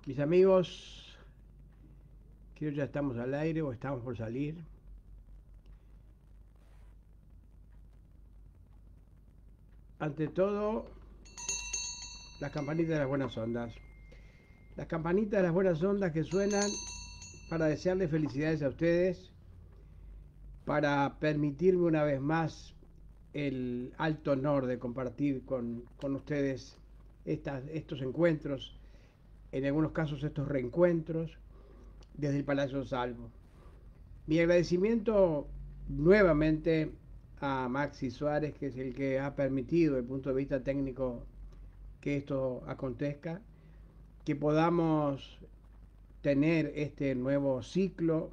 Mis amigos, creo que ya estamos al aire o estamos por salir. Ante todo, las campanitas de las buenas ondas. Las campanitas de las buenas ondas que suenan para desearles felicidades a ustedes, para permitirme una vez más el alto honor de compartir con ustedes estos encuentros, en algunos casos estos reencuentros, desde el Palacio Salvo. Mi agradecimiento nuevamente a Maxi Suárez, que es el que ha permitido, desde el punto de vista técnico, que esto acontezca, que podamos tener este nuevo ciclo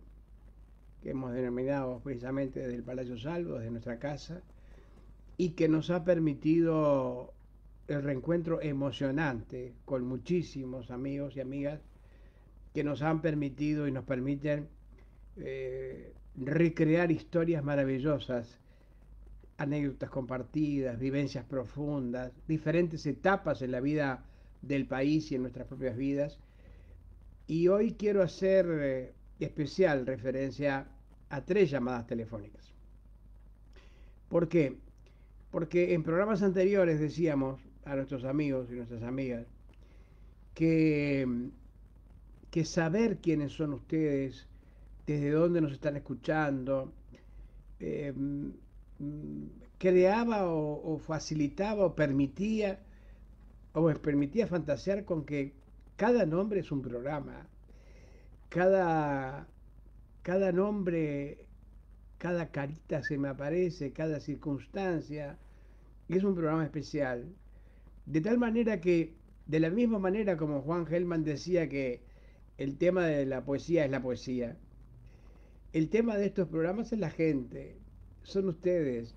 que hemos denominado precisamente desde el Palacio Salvo, desde nuestra casa, y que nos ha permitido el reencuentro emocionante con muchísimos amigos y amigas que nos han permitido y nos permiten recrear historias maravillosas, anécdotas compartidas, vivencias profundas, diferentes etapas en la vida del país y en nuestras propias vidas. Y hoy quiero hacer especial referencia a 3 llamadas telefónicas. ¿Por qué? Porque en programas anteriores decíamos a nuestros amigos y nuestras amigas que, que saber quiénes son ustedes, desde dónde nos están escuchando, eh, creaba o facilitaba o permitía fantasear con que cada nombre es un programa, cada, cada nombre, cada carita se me aparece, cada circunstancia, y es un programa especial. De tal manera que, de la misma manera como Juan Gelman decía que el tema de la poesía es la poesía, el tema de estos programas es la gente, son ustedes.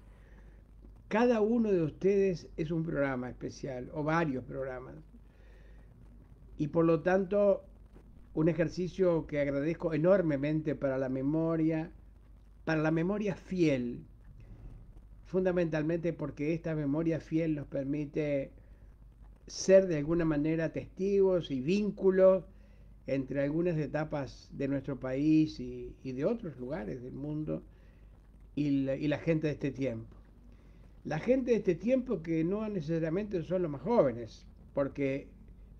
Cada uno de ustedes es un programa especial o varios programas. Y por lo tanto, un ejercicio que agradezco enormemente para la memoria fiel, fundamentalmente porque esta memoria fiel nos permite ser de alguna manera testigos y vínculos entre algunas etapas de nuestro país y de otros lugares del mundo y la gente de este tiempo. La gente de este tiempo que no necesariamente son los más jóvenes, porque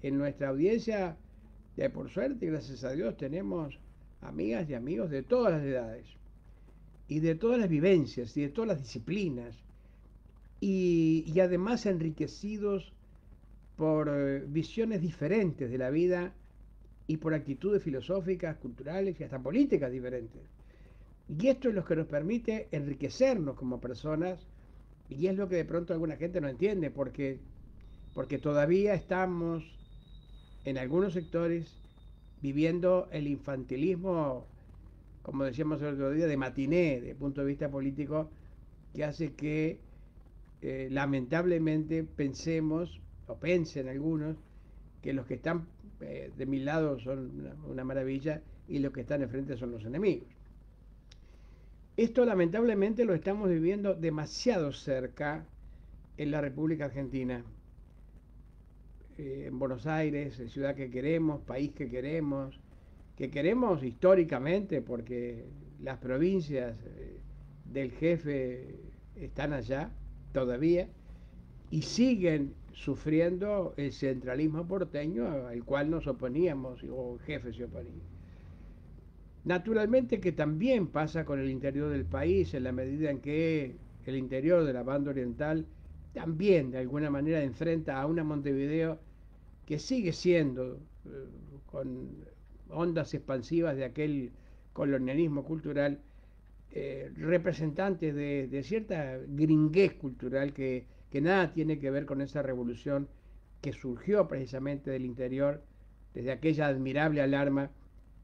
en nuestra audiencia, por suerte y gracias a Dios, tenemos amigas y amigos de todas las edades y de todas las vivencias y de todas las disciplinas y además enriquecidos por visiones diferentes de la vida y por actitudes filosóficas, culturales y hasta políticas diferentes. Y esto es lo que nos permite enriquecernos como personas y es lo que de pronto alguna gente no entiende porque todavía estamos en algunos sectores viviendo el infantilismo, como decíamos el otro día, de matiné, desde el punto de vista político, que hace que lamentablemente pensemos, o pensen algunos, que los que están de mi lado son una maravilla y los que están enfrente son los enemigos. Esto lamentablemente lo estamos viviendo demasiado cerca en la República Argentina, en Buenos Aires, ciudad país que queremos históricamente porque las provincias del jefe están allá todavía y siguen sufriendo el centralismo porteño al cual nos oponíamos o el jefe se oponía. Naturalmente que también pasa con el interior del país en la medida en que el interior de la banda oriental también de alguna manera enfrenta a una Montevideo que sigue siendo con ondas expansivas de aquel colonialismo cultural, representantes de cierta gringuez cultural que nada tiene que ver con esa revolución que surgió precisamente del interior, desde aquella admirable alarma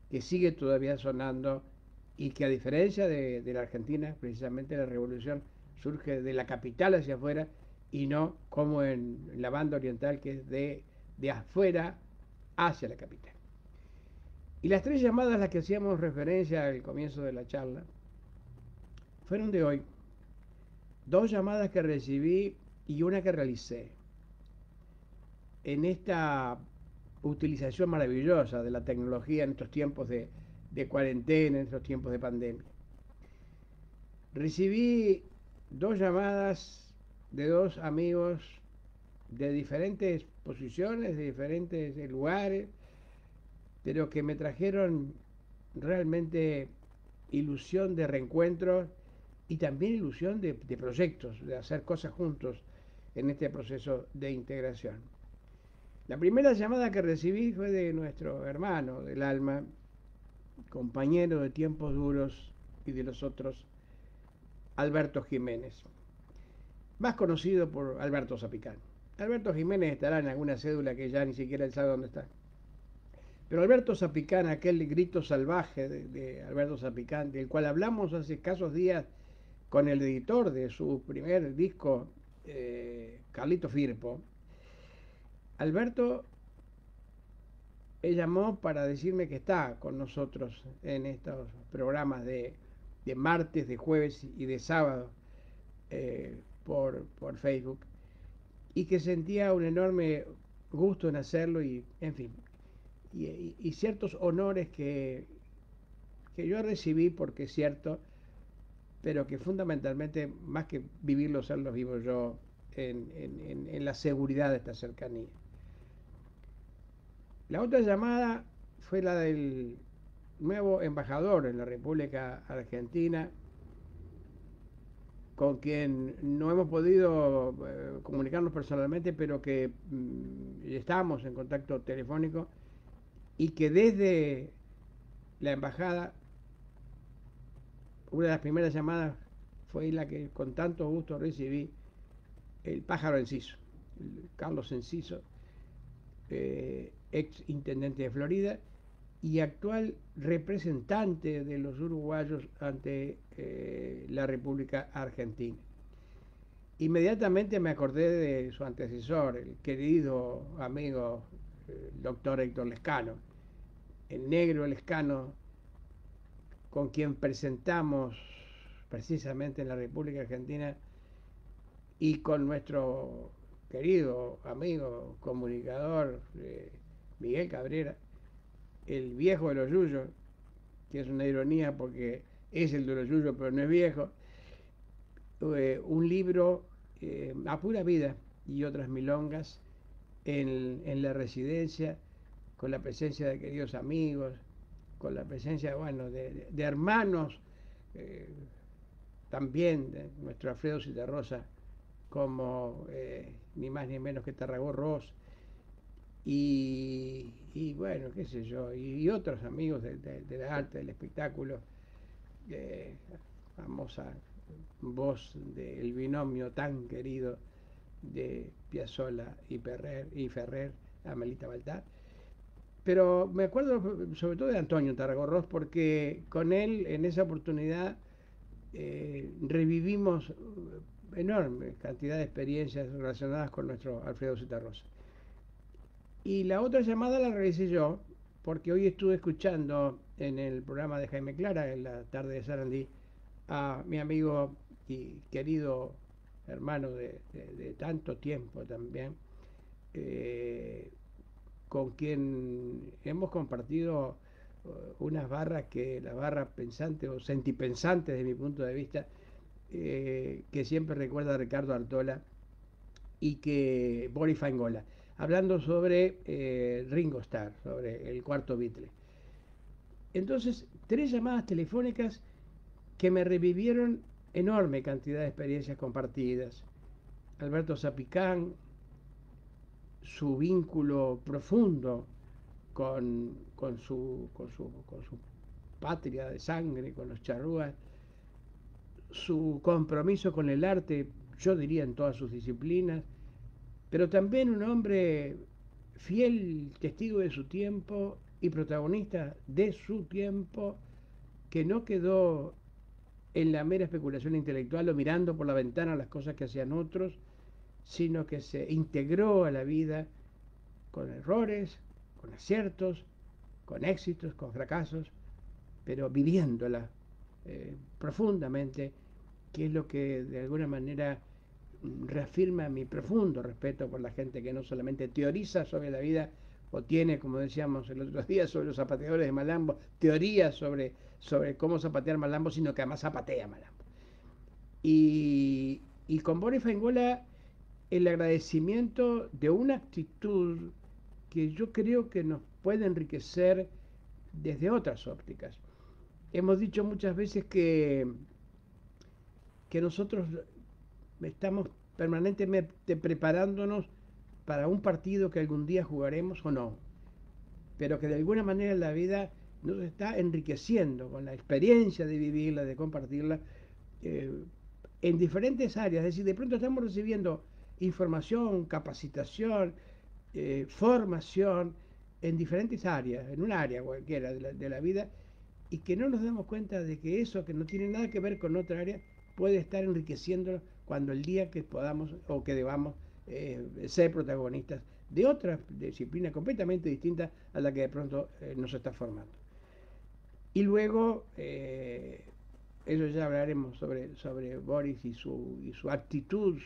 que sigue todavía sonando y que a diferencia de la Argentina, precisamente la revolución surge de la capital hacia afuera y no como en la banda oriental que es de afuera hacia la capital. Y las 3 llamadas a las que hacíamos referencia al comienzo de la charla fueron de hoy. 2 llamadas que recibí y una que realicé en esta utilización maravillosa de la tecnología en estos tiempos de cuarentena, en estos tiempos de pandemia. Recibí dos llamadas de dos amigos de diferentes posiciones, de diferentes lugares, pero que me trajeron realmente ilusión de reencuentros y también ilusión de proyectos, de hacer cosas juntos en este proceso de integración. La primera llamada que recibí fue de nuestro hermano del alma, compañero de tiempos duros y de los otros, Alberto Jiménez, más conocido por Alberto Zapicán. Alberto Jiménez estará en alguna cédula que ya ni siquiera él sabe dónde está. Pero Alberto Zapicán, aquel grito salvaje de Alberto Zapicán, del cual hablamos hace escasos días con el editor de su primer disco, Carlito Firpo, Alberto llamó para decirme que está con nosotros en estos programas de martes, de jueves y de sábado por Facebook, y que sentía un enorme gusto en hacerlo y, en fin, y ciertos honores que yo recibí porque es cierto, pero que fundamentalmente, más que vivirlos, los vivo yo en la seguridad de esta cercanía. La otra llamada fue la del nuevo embajador en la República Argentina, con quien no hemos podido comunicarnos personalmente, pero que estamos en contacto telefónico y que desde la embajada, una de las primeras llamadas fue la que con tanto gusto recibí, el pájaro Enciso, Carlos Enciso, ex intendente de Florida y actual representante de los uruguayos ante la República Argentina. Inmediatamente me acordé de su antecesor, el querido amigo el doctor Héctor Lescano, el negro Lescano, con quien presentamos precisamente en la República Argentina, y con nuestro querido amigo comunicador Miguel Cabrera, el viejo de los yuyos, que es una ironía porque es el de los yuyos pero no es viejo, un libro a pura vida y otras milongas en la residencia, con la presencia de queridos amigos, con la presencia, bueno, de hermanos, también de nuestro Alfredo Citarrosa, como ni más ni menos que Tarragó Ross, y bueno, qué sé yo, y otros amigos del arte, del espectáculo, famosa voz del binomio tan querido de Piazzolla y Ferrer, Amelita Baltar. Pero me acuerdo sobre todo de Antonio Tarragorros, porque con él en esa oportunidad revivimos enorme cantidad de experiencias relacionadas con nuestro Alfredo Citarrosa. Y la otra llamada la realicé yo, porque hoy estuve escuchando en el programa de Jaime Clara, en la tarde de Sarandí, a mi amigo y querido hermano de tanto tiempo también, con quien hemos compartido unas barras las barras pensantes o sentipensantes de mi punto de vista, que siempre recuerda a Ricardo Artola y que Boris Fangola, hablando sobre Ringo Starr, sobre el cuarto Beatle. Entonces, 3 llamadas telefónicas que me revivieron enorme cantidad de experiencias compartidas. Alberto Zapicán, su vínculo profundo con su patria de sangre, con los charrúas, su compromiso con el arte, yo diría en todas sus disciplinas, pero también un hombre fiel testigo de su tiempo y protagonista de su tiempo, que no quedó en la mera especulación intelectual o mirando por la ventana las cosas que hacían otros, sino que se integró a la vida con errores, con aciertos, con éxitos, con fracasos, pero viviéndola profundamente, que es lo que de alguna manera reafirma mi profundo respeto por la gente que no solamente teoriza sobre la vida o tiene, como decíamos el otro día, sobre los zapateadores de malambo, teorías sobre cómo zapatear malambo, sino que además zapatea malambo. Y con Boris Faengola el agradecimiento de una actitud que yo creo que nos puede enriquecer desde otras ópticas. Hemos dicho muchas veces que nosotros estamos permanentemente preparándonos para un partido que algún día jugaremos o no, pero que de alguna manera la vida nos está enriqueciendo con la experiencia de vivirla, de compartirla, eh, en diferentes áreas. Es decir, de pronto estamos recibiendo información, capacitación, formación en diferentes áreas, en un área cualquiera de la vida, y que no nos damos cuenta de que eso que no tiene nada que ver con otra área puede estar enriqueciéndonos cuando el día que podamos o que debamos ser protagonistas de otra disciplina completamente distinta a la que de pronto nos está formando. Y luego, eso ya hablaremos sobre Boris y su actitud,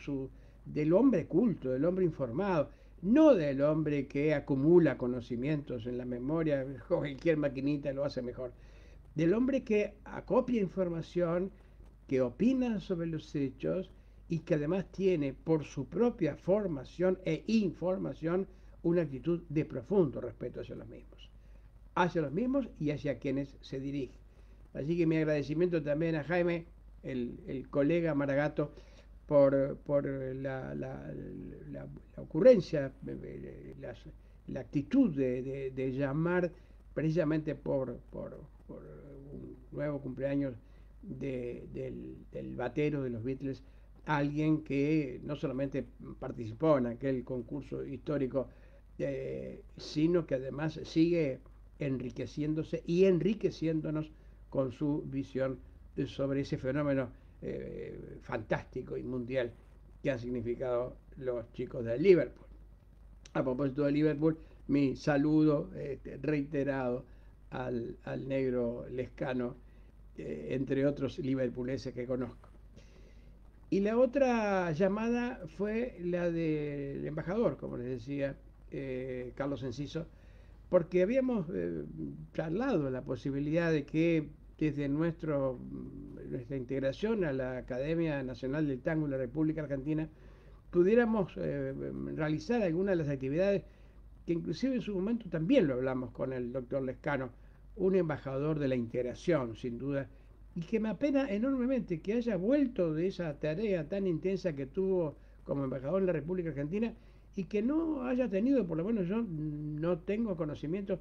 del hombre culto, del hombre informado, no del hombre que acumula conocimientos en la memoria, cualquier maquinita lo hace mejor, del hombre que acopia información, que opina sobre los hechos y que además tiene por su propia formación e información una actitud de profundo respeto hacia los mismos y hacia quienes se dirigen. Así que mi agradecimiento también a Jaime, el colega Maragato, por la ocurrencia, la actitud de llamar precisamente por un nuevo cumpleaños del batero de los Beatles, alguien que no solamente participó en aquel concurso histórico, sino que además sigue enriqueciéndose y enriqueciéndonos con su visión sobre ese fenómeno fantástico y mundial que han significado los chicos de Liverpool. A propósito de Liverpool, mi saludo reiterado al negro Lescano, entre otros liverpuleses que conozco. Y la otra llamada fue la del embajador, como les decía, Carlos Enciso, porque habíamos charlado la posibilidad de que desde nuestra integración a la Academia Nacional del Tango de la República Argentina pudiéramos realizar algunas de las actividades que inclusive en su momento también lo hablamos con el doctor Lescano, un embajador de la integración, sin duda, y que me apena enormemente que haya vuelto de esa tarea tan intensa que tuvo como embajador en la República Argentina y que no haya tenido, por lo menos yo no tengo conocimiento,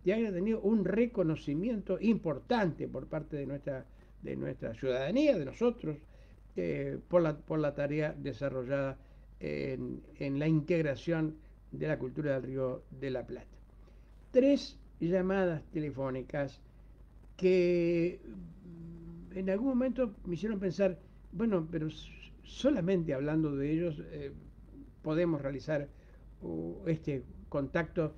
que haya tenido un reconocimiento importante por parte de nuestra ciudadanía, de nosotros, por la tarea desarrollada en la integración de la cultura del Río de la Plata. 3 llamadas telefónicas que en algún momento me hicieron pensar, bueno, pero solamente hablando de ellos podemos realizar este contacto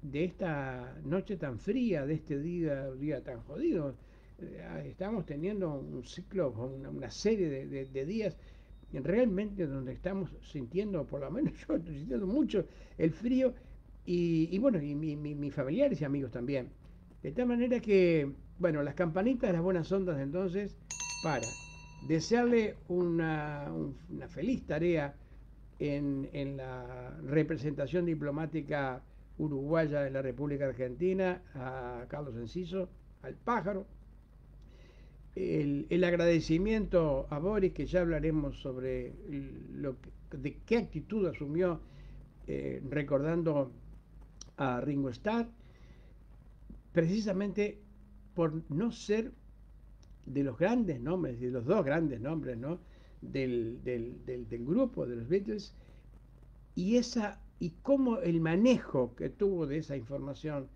de esta noche tan fría, de este día tan jodido. Estamos teniendo un ciclo, una serie de días realmente donde estamos sintiendo, por lo menos yo estoy sintiendo mucho el frío y bueno, y mis familiares y amigos también. De tal manera que, bueno, las campanitas de las buenas ondas entonces, para desearle una feliz tarea en la representación diplomática uruguaya en la República Argentina, a Carlos Enciso, al pájaro. El agradecimiento a Boris, que ya hablaremos sobre de qué actitud asumió recordando a Ringo Starr, precisamente por no ser de los grandes nombres, de los dos grandes nombres, ¿no?, del grupo de los Beatles, y cómo el manejo que tuvo de esa información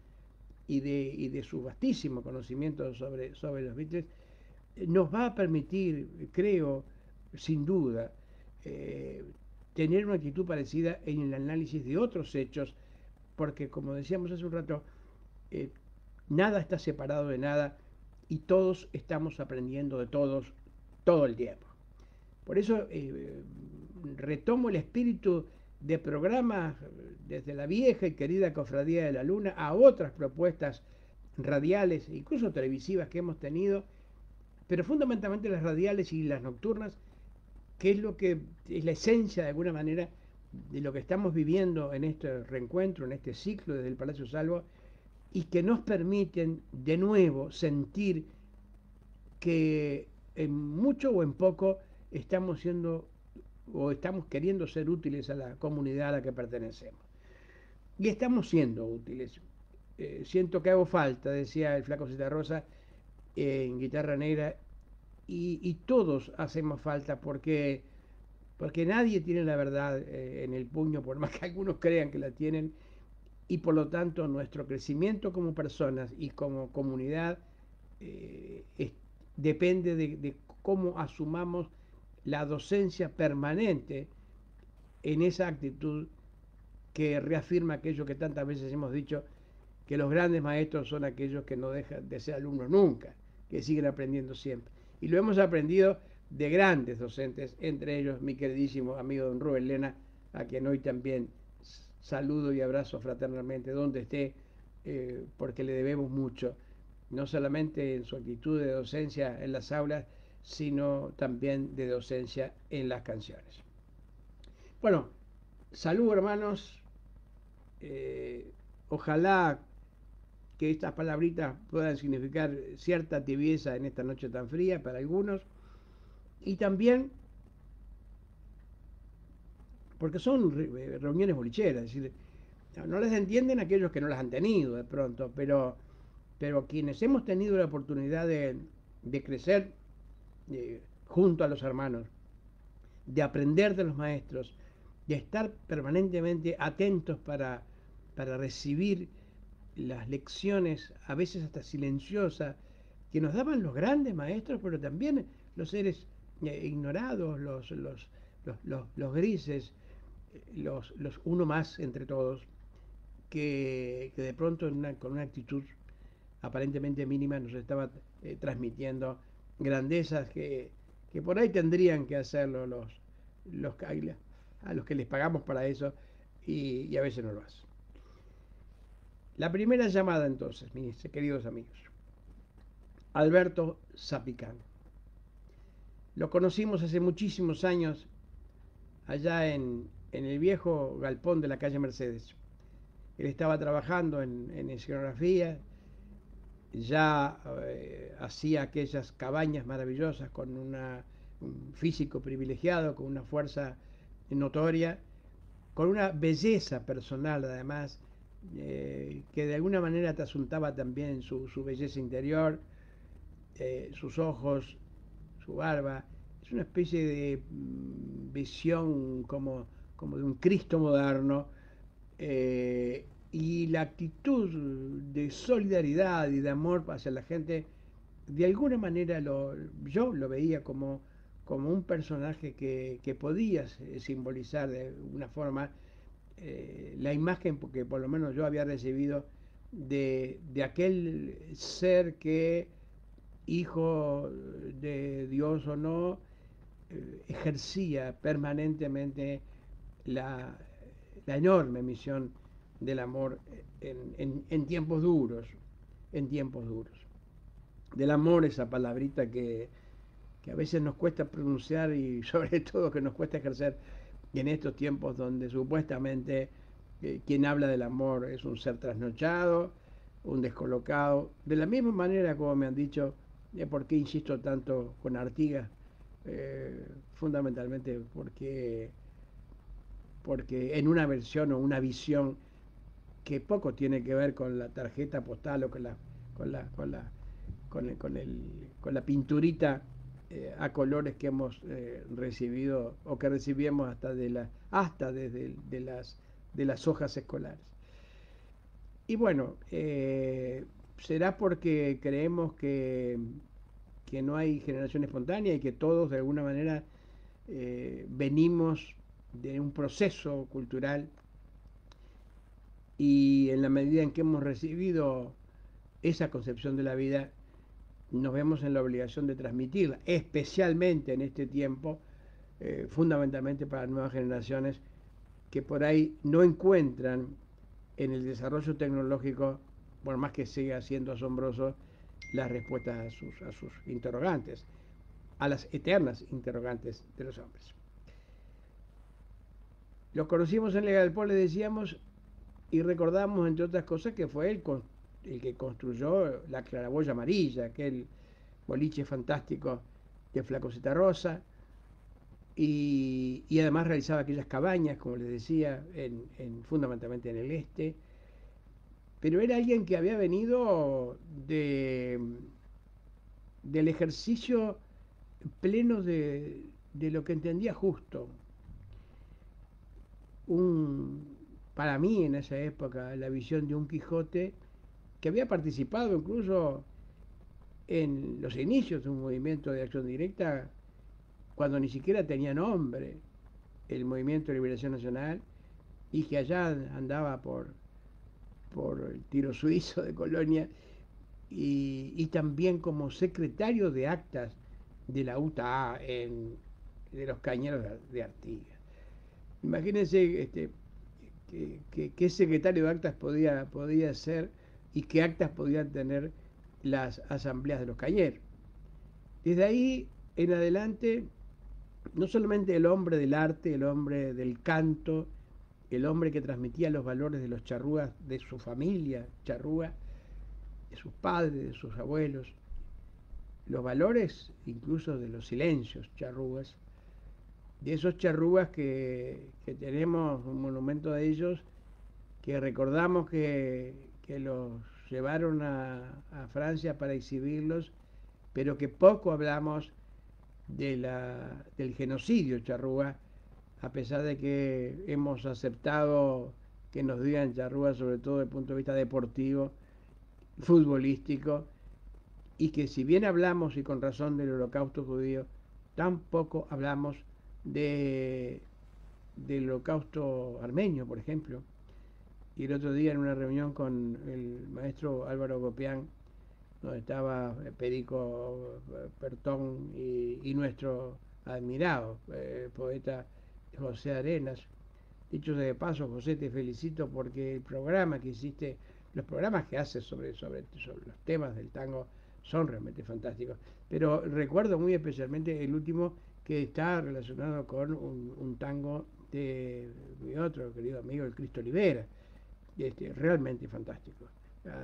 y de su vastísimo conocimiento sobre los Beatles nos va a permitir, creo, sin duda, tener una actitud parecida en el análisis de otros hechos, porque como decíamos hace un rato, nada está separado de nada y todos estamos aprendiendo de todos todo el tiempo. Por eso retomo el espíritu de programas desde la vieja y querida Cofradía de la Luna a otras propuestas radiales, incluso televisivas que hemos tenido, pero fundamentalmente las radiales y las nocturnas, que es lo que es la esencia de alguna manera de lo que estamos viviendo en este reencuentro, en este ciclo desde el Palacio Salvo, y que nos permiten de nuevo sentir que en mucho o en poco estamos siendo o estamos queriendo ser útiles a la comunidad a la que pertenecemos. Y estamos siendo útiles. Siento que hago falta, decía el Flaco Citarrosa en Guitarra Negra, y todos hacemos falta porque nadie tiene la verdad en el puño, por más que algunos crean que la tienen, y por lo tanto nuestro crecimiento como personas y como comunidad es, depende de cómo asumamos la docencia permanente en esa actitud que reafirma aquello que tantas veces hemos dicho, que los grandes maestros son aquellos que no dejan de ser alumnos nunca, que siguen aprendiendo siempre. Y lo hemos aprendido de grandes docentes, entre ellos mi queridísimo amigo don Rubén Lena, a quien hoy también saludo y abrazo fraternalmente donde esté, porque le debemos mucho, no solamente en su actitud de docencia en las aulas, sino también de docencia en las canciones. Bueno, salud hermanos, ojalá que estas palabritas puedan significar cierta tibieza en esta noche tan fría para algunos, y también porque son reuniones bolicheras, es decir, no las entienden aquellos que no las han tenido de pronto, pero quienes hemos tenido la oportunidad de crecer junto a los hermanos, de aprender de los maestros, de estar permanentemente atentos para recibir las lecciones, a veces hasta silenciosas, que nos daban los grandes maestros, pero también los seres ignorados, los grises, los uno más entre todos, que de pronto con una actitud aparentemente mínima nos estaba transmitiendo grandezas que por ahí tendrían que hacerlo a los que les pagamos para eso y a veces no lo hacen. La primera llamada entonces, mis queridos amigos. Alberto Zapicán. Lo conocimos hace muchísimos años allá en el viejo galpón de la calle Mercedes. Él estaba trabajando en escenografía, ya hacía aquellas cabañas maravillosas con un físico privilegiado, con una fuerza notoria, con una belleza personal además, que de alguna manera te asuntaba también su belleza interior, sus ojos, su barba. Es una especie de visión como de un Cristo moderno, y la actitud de solidaridad y de amor hacia la gente, de alguna manera yo lo veía como un personaje que podía simbolizar de una forma la imagen que por lo menos yo había recibido de aquel ser que, hijo de Dios o no, ejercía permanentemente la enorme misión del amor en tiempos duros, en tiempos duros. Del amor, esa palabrita que a veces nos cuesta pronunciar y sobre todo que nos cuesta ejercer en estos tiempos donde supuestamente quien habla del amor es un ser trasnochado, un descolocado. De la misma manera como me han dicho, ¿por qué insisto tanto con Artigas? Fundamentalmente porque en una versión o una visión que poco tiene que ver con la tarjeta postal o con la pinturita a colores que hemos recibido o que recibimos hasta desde de las hojas escolares. Y bueno, será porque creemos que no hay generación espontánea y que todos de alguna manera venimos de un proceso cultural, y en la medida en que hemos recibido esa concepción de la vida, nos vemos en la obligación de transmitirla, especialmente en este tiempo, fundamentalmente para las nuevas generaciones, que por ahí no encuentran en el desarrollo tecnológico, por más que siga siendo asombroso, las respuestas a sus interrogantes, a las eternas interrogantes de los hombres. Los conocimos en Legal le decíamos, y recordamos, entre otras cosas, que fue el que construyó la claraboya amarilla, aquel boliche fantástico de Flaco Rosa, y además realizaba aquellas cabañas, como les decía, fundamentalmente en el este. Pero era alguien que había venido del ejercicio pleno de lo que entendía justo. Para mí en esa época, la visión de un Quijote que había participado incluso en los inicios de un movimiento de acción directa cuando ni siquiera tenía nombre, el Movimiento de Liberación Nacional, y que allá andaba por el tiro suizo de Colonia, y también como secretario de actas de la UTA de los Cañeros de Artigas. Imagínense qué secretario de actas podía ser y qué actas podían tener las asambleas de los Cañeros. Desde ahí en adelante, no solamente el hombre del arte, el hombre del canto, el hombre que transmitía los valores de los charrúas, de su familia charrúa, de sus padres, de sus abuelos, los valores incluso de los silencios charrúas, de esos charrúas que tenemos un monumento a ellos, que recordamos que los llevaron a Francia para exhibirlos, pero que poco hablamos del genocidio charrúa, a pesar de que hemos aceptado que nos digan charrúa, sobre todo desde el punto de vista deportivo, futbolístico, y que si bien hablamos, y con razón, del holocausto judío, tampoco hablamos del holocausto armenio, por ejemplo. Y el otro día en una reunión con el maestro Álvaro Gopián, donde estaba Perico Pertón y nuestro admirado poeta José Arenas. Dicho de paso, José, te felicito porque el programa que hiciste, los programas que haces sobre los temas del tango son realmente fantásticos. Pero recuerdo muy especialmente el último, que está relacionado con un tango de mi otro querido amigo, el Cristo Olivera, realmente fantástico.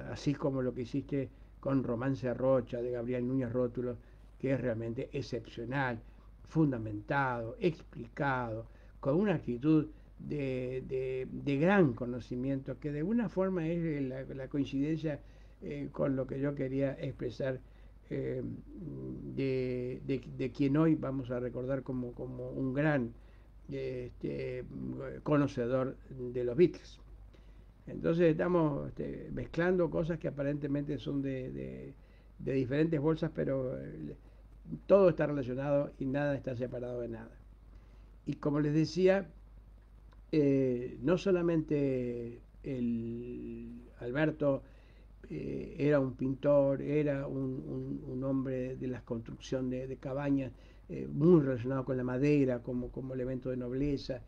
Así como lo que hiciste con Romance a Rocha de Gabriel Núñez Rótulo, que es realmente excepcional, fundamentado, explicado, con una actitud de gran conocimiento, que de alguna forma es la coincidencia con lo que yo quería expresar, de quien hoy vamos a recordar como un gran conocedor de los Beatles. Entonces estamos mezclando cosas que aparentemente son de diferentes bolsas, pero todo está relacionado y nada está separado de nada. Y como les decía, no solamente Alberto era un pintor, era un hombre de la construcción de cabañas, muy relacionado con la madera como elemento de nobleza,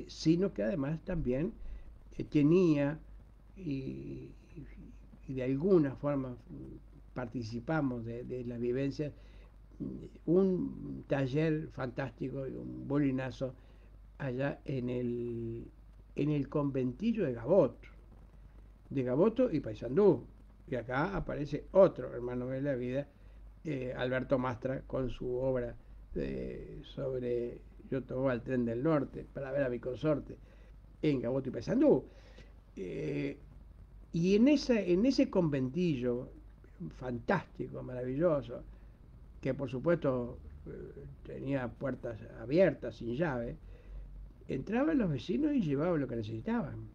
sino que además también tenía, y, y de alguna forma participamos de las vivencias, un taller fantástico y un bolinazo allá en el conventillo de Gaboto y Paysandú. Y acá aparece otro hermano de la vida, Alberto Mastra, con su obra sobre Yo tomaba el tren del norte para ver a mi consorte en Gaboto y Paysandú. Y en ese conventillo fantástico, maravilloso, que por supuesto tenía puertas abiertas, sin llave, entraban los vecinos y llevaban lo que necesitaban.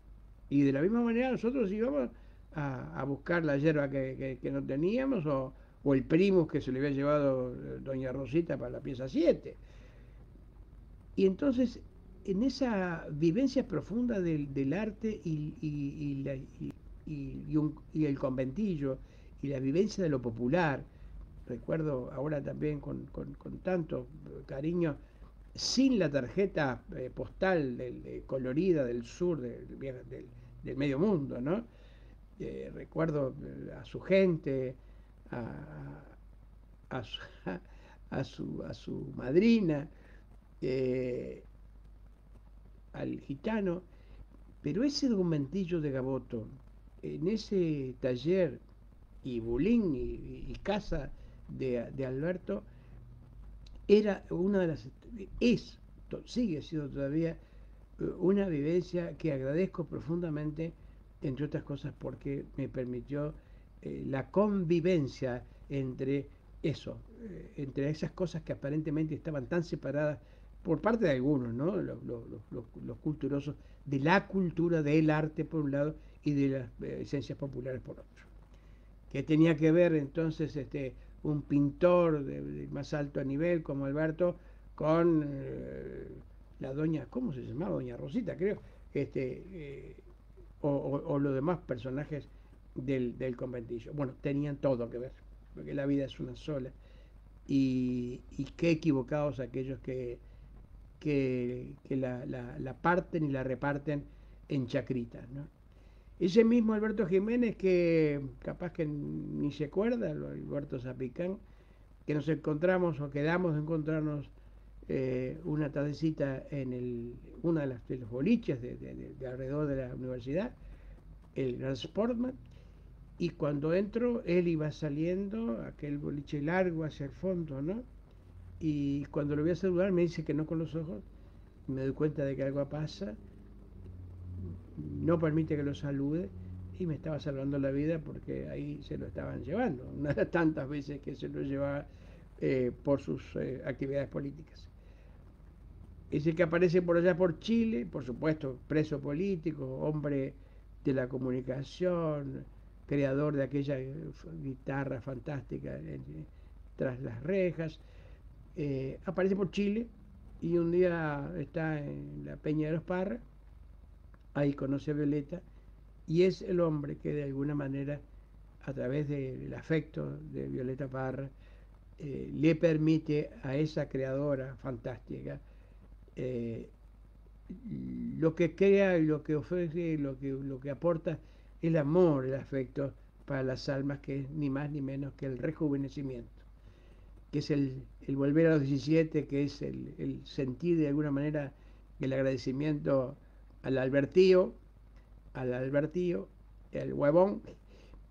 Y de la misma manera nosotros íbamos a buscar la hierba que no teníamos, o el primus que se le había llevado doña Rosita para la pieza 7. Y entonces, en esa vivencia profunda del arte y el conventillo, y la vivencia de lo popular, recuerdo ahora también con tanto cariño sin la tarjeta postal colorida del sur del medio mundo, ¿no? Recuerdo a su gente, a, a su, a su madrina, eh, al gitano, pero ese documentillo de Gaboto, en ese taller y bulín y casa de Alberto, era una de las, es, sigue siendo todavía una vivencia que agradezco profundamente, entre otras cosas porque me permitió la convivencia entre eso, entre esas cosas que aparentemente estaban tan separadas por parte de algunos, ¿no? Los culturosos, de la cultura del arte por un lado y de las esencias populares por otro. Que tenía que ver entonces un pintor de más alto nivel como Alberto con la doña, ¿cómo se llamaba? Doña Rosita, creo, o los demás personajes del conventillo. Bueno, tenían todo que ver, porque la vida es una sola. Y qué equivocados aquellos que la parten y la reparten en chacritas, ¿no? Ese mismo Alberto Jiménez que capaz que ni se acuerda, Alberto Zapicán, que nos encontramos o quedamos de encontrarnos una tardecita en una de los boliches de alrededor de la universidad, el Gran Sportman, y cuando entro, él iba saliendo, aquel boliche largo hacia el fondo, ¿no? Y cuando lo voy a saludar me dice que no con los ojos, me doy cuenta de que algo pasa, no permite que lo salude y me estaba salvando la vida porque ahí se lo estaban llevando, una de tantas veces que se lo llevaba por sus actividades políticas. Es el que aparece por allá por Chile, por supuesto, preso político, hombre de la comunicación, creador de aquella guitarra fantástica tras las rejas. Aparece por Chile y un día está en la Peña de los Parras, ahí conoce a Violeta y es el hombre que de alguna manera, a través del afecto de Violeta Parra, le permite a esa creadora fantástica eh, lo que crea y lo que ofrece, lo que aporta el amor, el afecto para las almas, que es ni más ni menos que el rejuvenecimiento, que es el volver a los 17, que es el sentir de alguna manera el agradecimiento al Albertío, el huevón,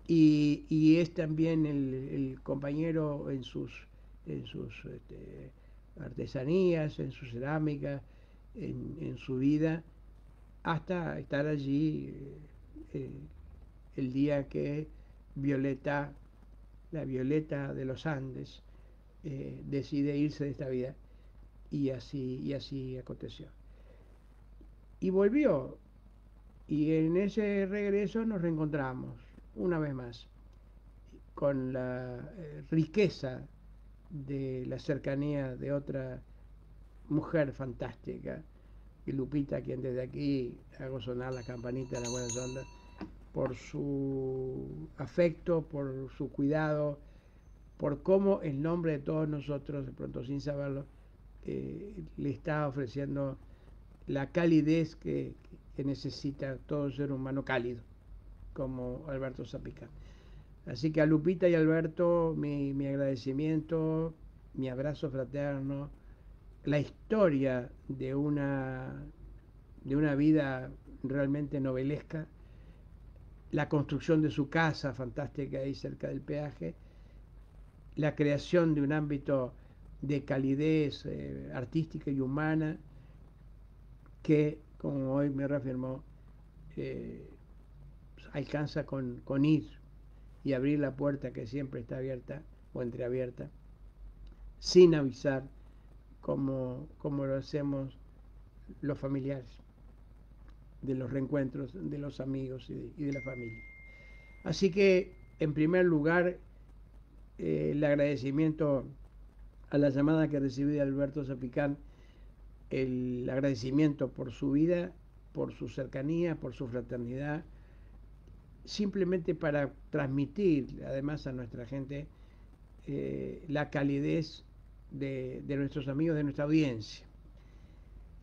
y es también el compañero en sus artesanías, en su cerámica, en su vida, hasta estar allí eh, el día que Violeta, la Violeta de los Andes, decide irse de esta vida, y así aconteció. Y volvió, y en ese regreso nos reencontramos una vez más con la riqueza de la cercanía de otra mujer fantástica, y Lupita, quien desde aquí hago sonar la campanita de las buenas ondas, por su afecto, por su cuidado, por cómo en nombre de todos nosotros, de pronto sin saberlo, le está ofreciendo la calidez que necesita todo ser humano cálido, como Alberto Zapicán. Así que a Lupita y Alberto mi agradecimiento, mi abrazo fraterno, la historia de una vida realmente novelesca, la construcción de su casa fantástica ahí cerca del peaje, la creación de un ámbito de calidez artística y humana que, como hoy me reafirmó, eh, alcanza con ir y abrir la puerta que siempre está abierta o entreabierta, sin avisar como lo hacemos los familiares, de los reencuentros de los amigos y de la familia. Así que, en primer lugar, el agradecimiento a la llamada que recibí de Alberto Zapicán, el agradecimiento por su vida, por su cercanía, por su fraternidad, simplemente para transmitir además a nuestra gente la calidez de nuestros amigos, de nuestra audiencia.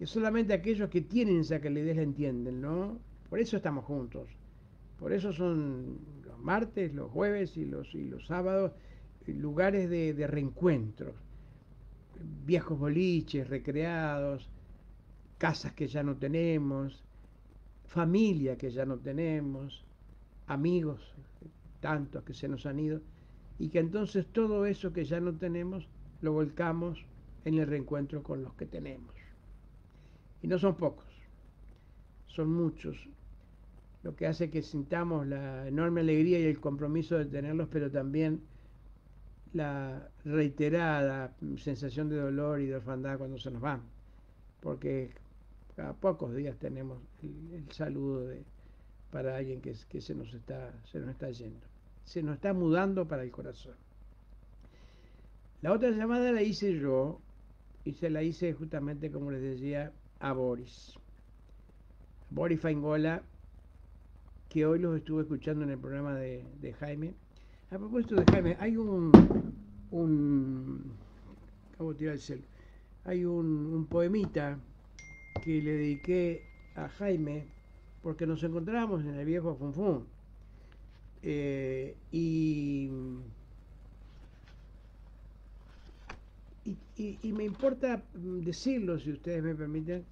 que solamente aquellos que tienen esa calidez la entienden, ¿no? Por eso estamos juntos. Por eso son los martes, los jueves y los sábados lugares de reencuentros. Viejos boliches recreados, casas que ya no tenemos, familia que ya no tenemos, amigos tantos que se nos han ido, y que entonces todo eso que ya no tenemos lo volcamos en el reencuentro con los que tenemos. Y no son pocos, son muchos, lo que hace que sintamos la enorme alegría y el compromiso de tenerlos, pero también la reiterada sensación de dolor y de orfandad cuando se nos van, porque cada pocos días tenemos el saludo para alguien que se nos está yendo, se nos está mudando para el corazón. La otra llamada la hice yo, y se la hice justamente, como les decía, a Boris Faingola, que hoy los estuve escuchando en el programa de Jaime. A propósito de Jaime, hay acabo de tirar el cel, hay un poemita que le dediqué a Jaime, porque nos encontramos en el viejo Funfún. Y me importa decirlo, si ustedes me permiten,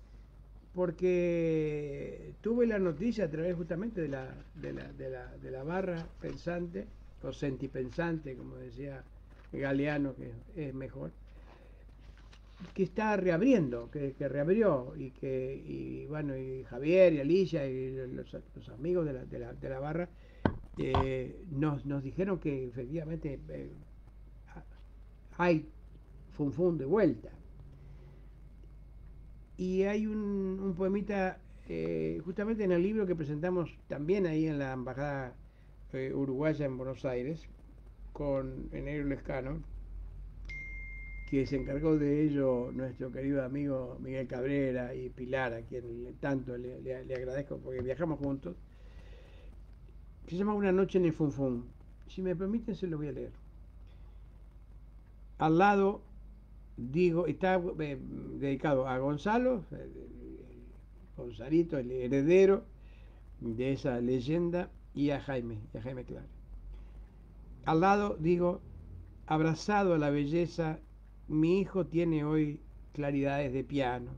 porque tuve la noticia a través justamente de la barra pensante, o sentipensante, como decía Galeano, que es mejor, que está reabriendo, que reabrió, y bueno, y Javier y Alicia y los amigos de la barra nos dijeron que efectivamente hay Funfún de vuelta. Y hay un poemita justamente en el libro que presentamos también ahí en la Embajada Uruguaya en Buenos Aires, con Enero Lescano, que se encargó de ello nuestro querido amigo Miguel Cabrera y Pilar, a quien tanto le agradezco porque viajamos juntos, que se llama Una noche en el Funfún. Si me permiten, se lo voy a leer. Al lado, digo, está dedicado a Gonzalo, Gonzalito, el heredero de esa leyenda, y a Jaime Clark. Al lado, digo, abrazado a la belleza, mi hijo tiene hoy claridades de piano.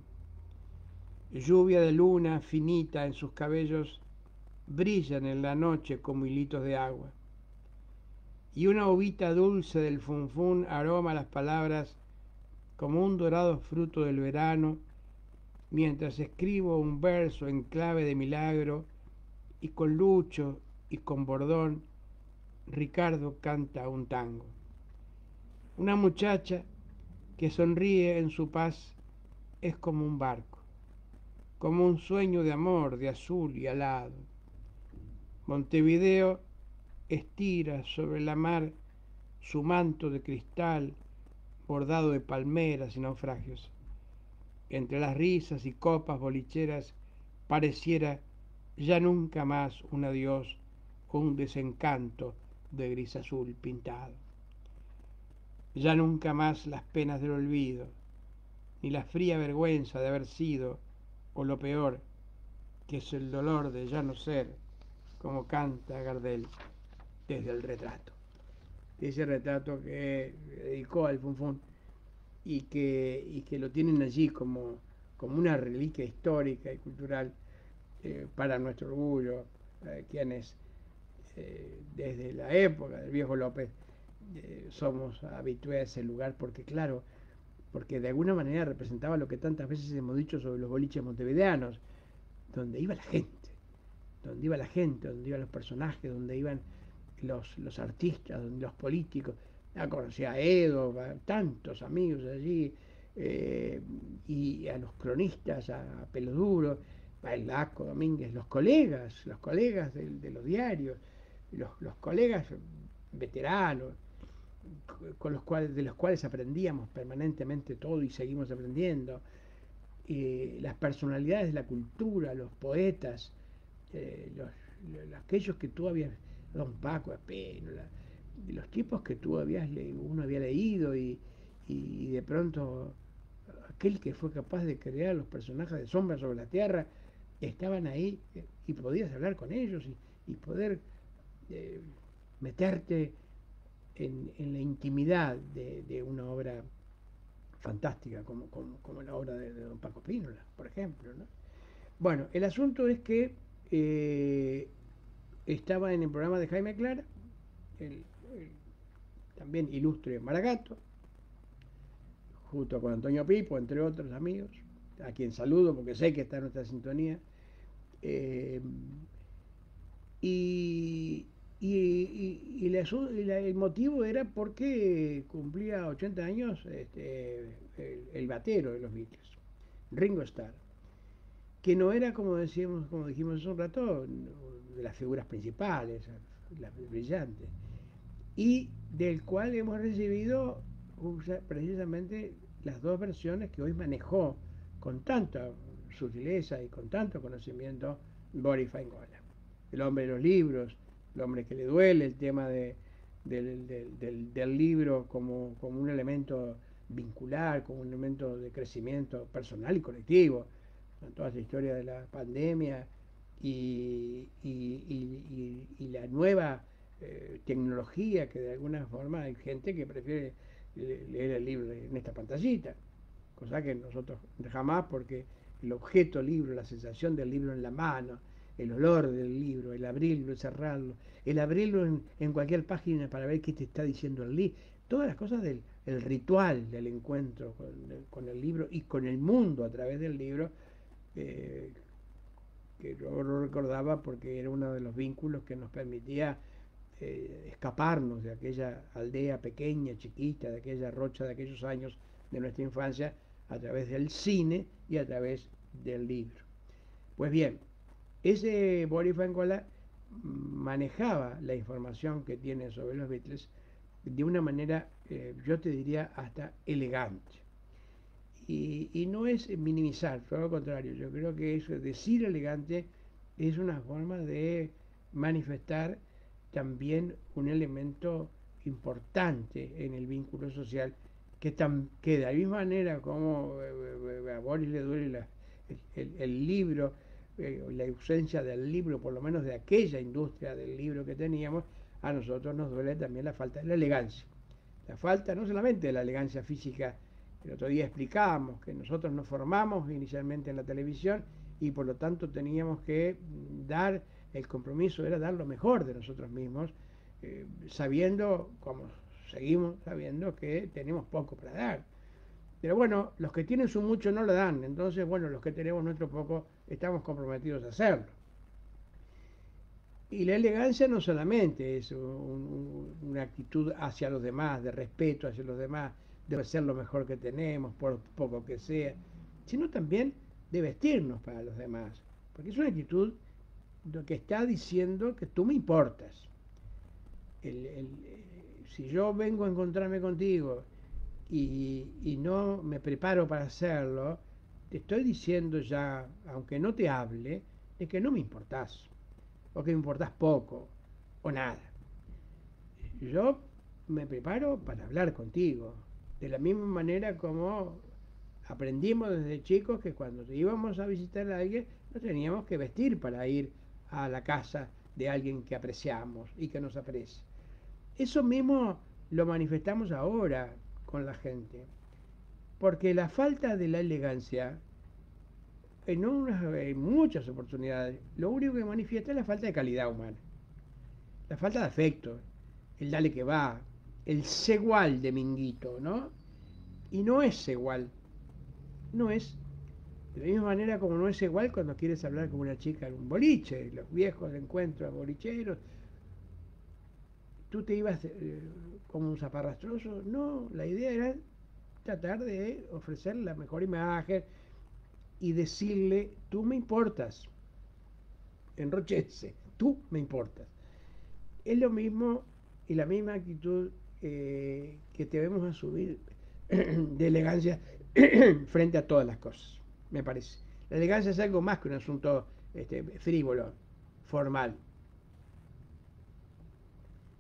Lluvia de luna finita en sus cabellos brillan en la noche como hilitos de agua. Y una uvita dulce del funfún aroma las palabras como un dorado fruto del verano, mientras escribo un verso en clave de milagro, y con Lucho y con Bordón Ricardo canta un tango. Una muchacha que sonríe en su paz es como un barco, como un sueño de amor de azul y alado. Montevideo estira sobre la mar su manto de cristal bordado de palmeras y naufragios. Entre las risas y copas bolicheras pareciera ya nunca más un adiós o un desencanto de gris azul pintado. Ya nunca más las penas del olvido, ni la fría vergüenza de haber sido, o lo peor, que es el dolor de ya no ser, como canta Gardel desde el retrato. Ese retrato que dedicó al Funfún y que lo tienen allí como una reliquia histórica y cultural para nuestro orgullo, quienes desde la época del viejo López somos habitués a ese lugar, porque claro, porque de alguna manera representaba lo que tantas veces hemos dicho sobre los boliches montevideanos, donde iba la gente, donde iban los personajes, donde iban los artistas, donde los políticos. Ya conocía a Edo, a tantos amigos allí, y a los cronistas, a Peloduro, a El Laco Domínguez, los colegas de los diarios, los colegas veteranos, de los cuales aprendíamos permanentemente todo y seguimos aprendiendo, las personalidades de la cultura, los poetas, aquellos que tú habías, Don Paco Espino, los tipos que uno había leído y de pronto aquel que fue capaz de crear los personajes de Sombra sobre la Tierra, estaban ahí y podías hablar con ellos y poder eh, meterte en la intimidad de una obra fantástica como la obra de don Paco Spínola, por ejemplo, ¿no? Bueno, el asunto es que estaba en el programa de Jaime Clara, el también ilustre Maragato, junto con Antonio Pipo, entre otros amigos, a quien saludo porque sé que está en nuestra sintonía. Eh, y, el motivo era porque cumplía 80 años el batero de los Beatles, Ringo Starr, que no era, como decíamos, como dijimos hace un rato, de las figuras principales, las brillantes, y del cual hemos recibido precisamente las dos versiones que hoy manejó con tanta sutileza y con tanto conocimiento Boris Faingola. El hombre de los libros, el hombre que le duele el tema del libro como un elemento vincular, como un elemento de crecimiento personal y colectivo, en toda esta historia de la pandemia y la nueva tecnología, que de alguna forma hay gente que prefiere leer el libro en esta pantallita, cosa que nosotros jamás, porque el objeto libro, la sensación del libro en la mano, el olor del libro, el abrirlo, el cerrarlo, el abrirlo en cualquier página para ver qué te está diciendo el libro, todas las cosas del el ritual del encuentro con el libro y con el mundo a través del libro, eh, que yo lo recordaba porque era uno de los vínculos que nos permitía escaparnos de aquella aldea pequeña, chiquita, de aquella Rocha, de aquellos años de nuestra infancia, a través del cine y a través del libro. Pues bien, ese Boris Fangola manejaba la información que tiene sobre los Beatles de una manera, yo te diría, hasta elegante. Y no es minimizar, todo lo contrario, yo creo que eso, decir elegante es una forma de manifestar también un elemento importante en el vínculo social que de la misma manera como a Boris le duele el libro, la ausencia del libro, por lo menos de aquella industria del libro que teníamos, a nosotros nos duele también la falta de la elegancia. La falta no solamente de la elegancia física, el otro día explicábamos que nosotros nos formamos inicialmente en la televisión y por lo tanto teníamos que dar, el compromiso era dar lo mejor de nosotros mismos, sabiendo, como seguimos sabiendo, que tenemos poco para dar. Pero bueno, los que tienen su mucho no lo dan, entonces bueno, los que tenemos nuestro poco estamos comprometidos a hacerlo. Y la elegancia no solamente es una actitud hacia los demás, de respeto hacia los demás, de hacer lo mejor que tenemos, por poco que sea, sino también de vestirnos para los demás. Porque es una actitud que está diciendo que tú me importas. Si yo vengo a encontrarme contigo y no me preparo para hacerlo, te estoy diciendo ya, aunque no te hable, de que no me importás, o que me importás poco, o nada. Yo me preparo para hablar contigo, de la misma manera como aprendimos desde chicos que cuando íbamos a visitar a alguien nos teníamos que vestir para ir a la casa de alguien que apreciamos y que nos aprecia. Eso mismo lo manifestamos ahora con la gente, porque la falta de la elegancia en muchas oportunidades lo único que manifiesta es la falta de calidad humana, la falta de afecto, el dale que va, el segual de Minguito, ¿no? Y no es igual, no es. De la misma manera como no es igual cuando quieres hablar con una chica en un boliche, los viejos encuentros bolicheros, tú te ibas como un zaparrastroso. No, la idea era tratar de ofrecer la mejor imagen y decirle, tú me importas, enrochece, tú me importas. Es lo mismo y la misma actitud que debemos asumir de elegancia frente a todas las cosas, me parece. La elegancia es algo más que un asunto frívolo, formal.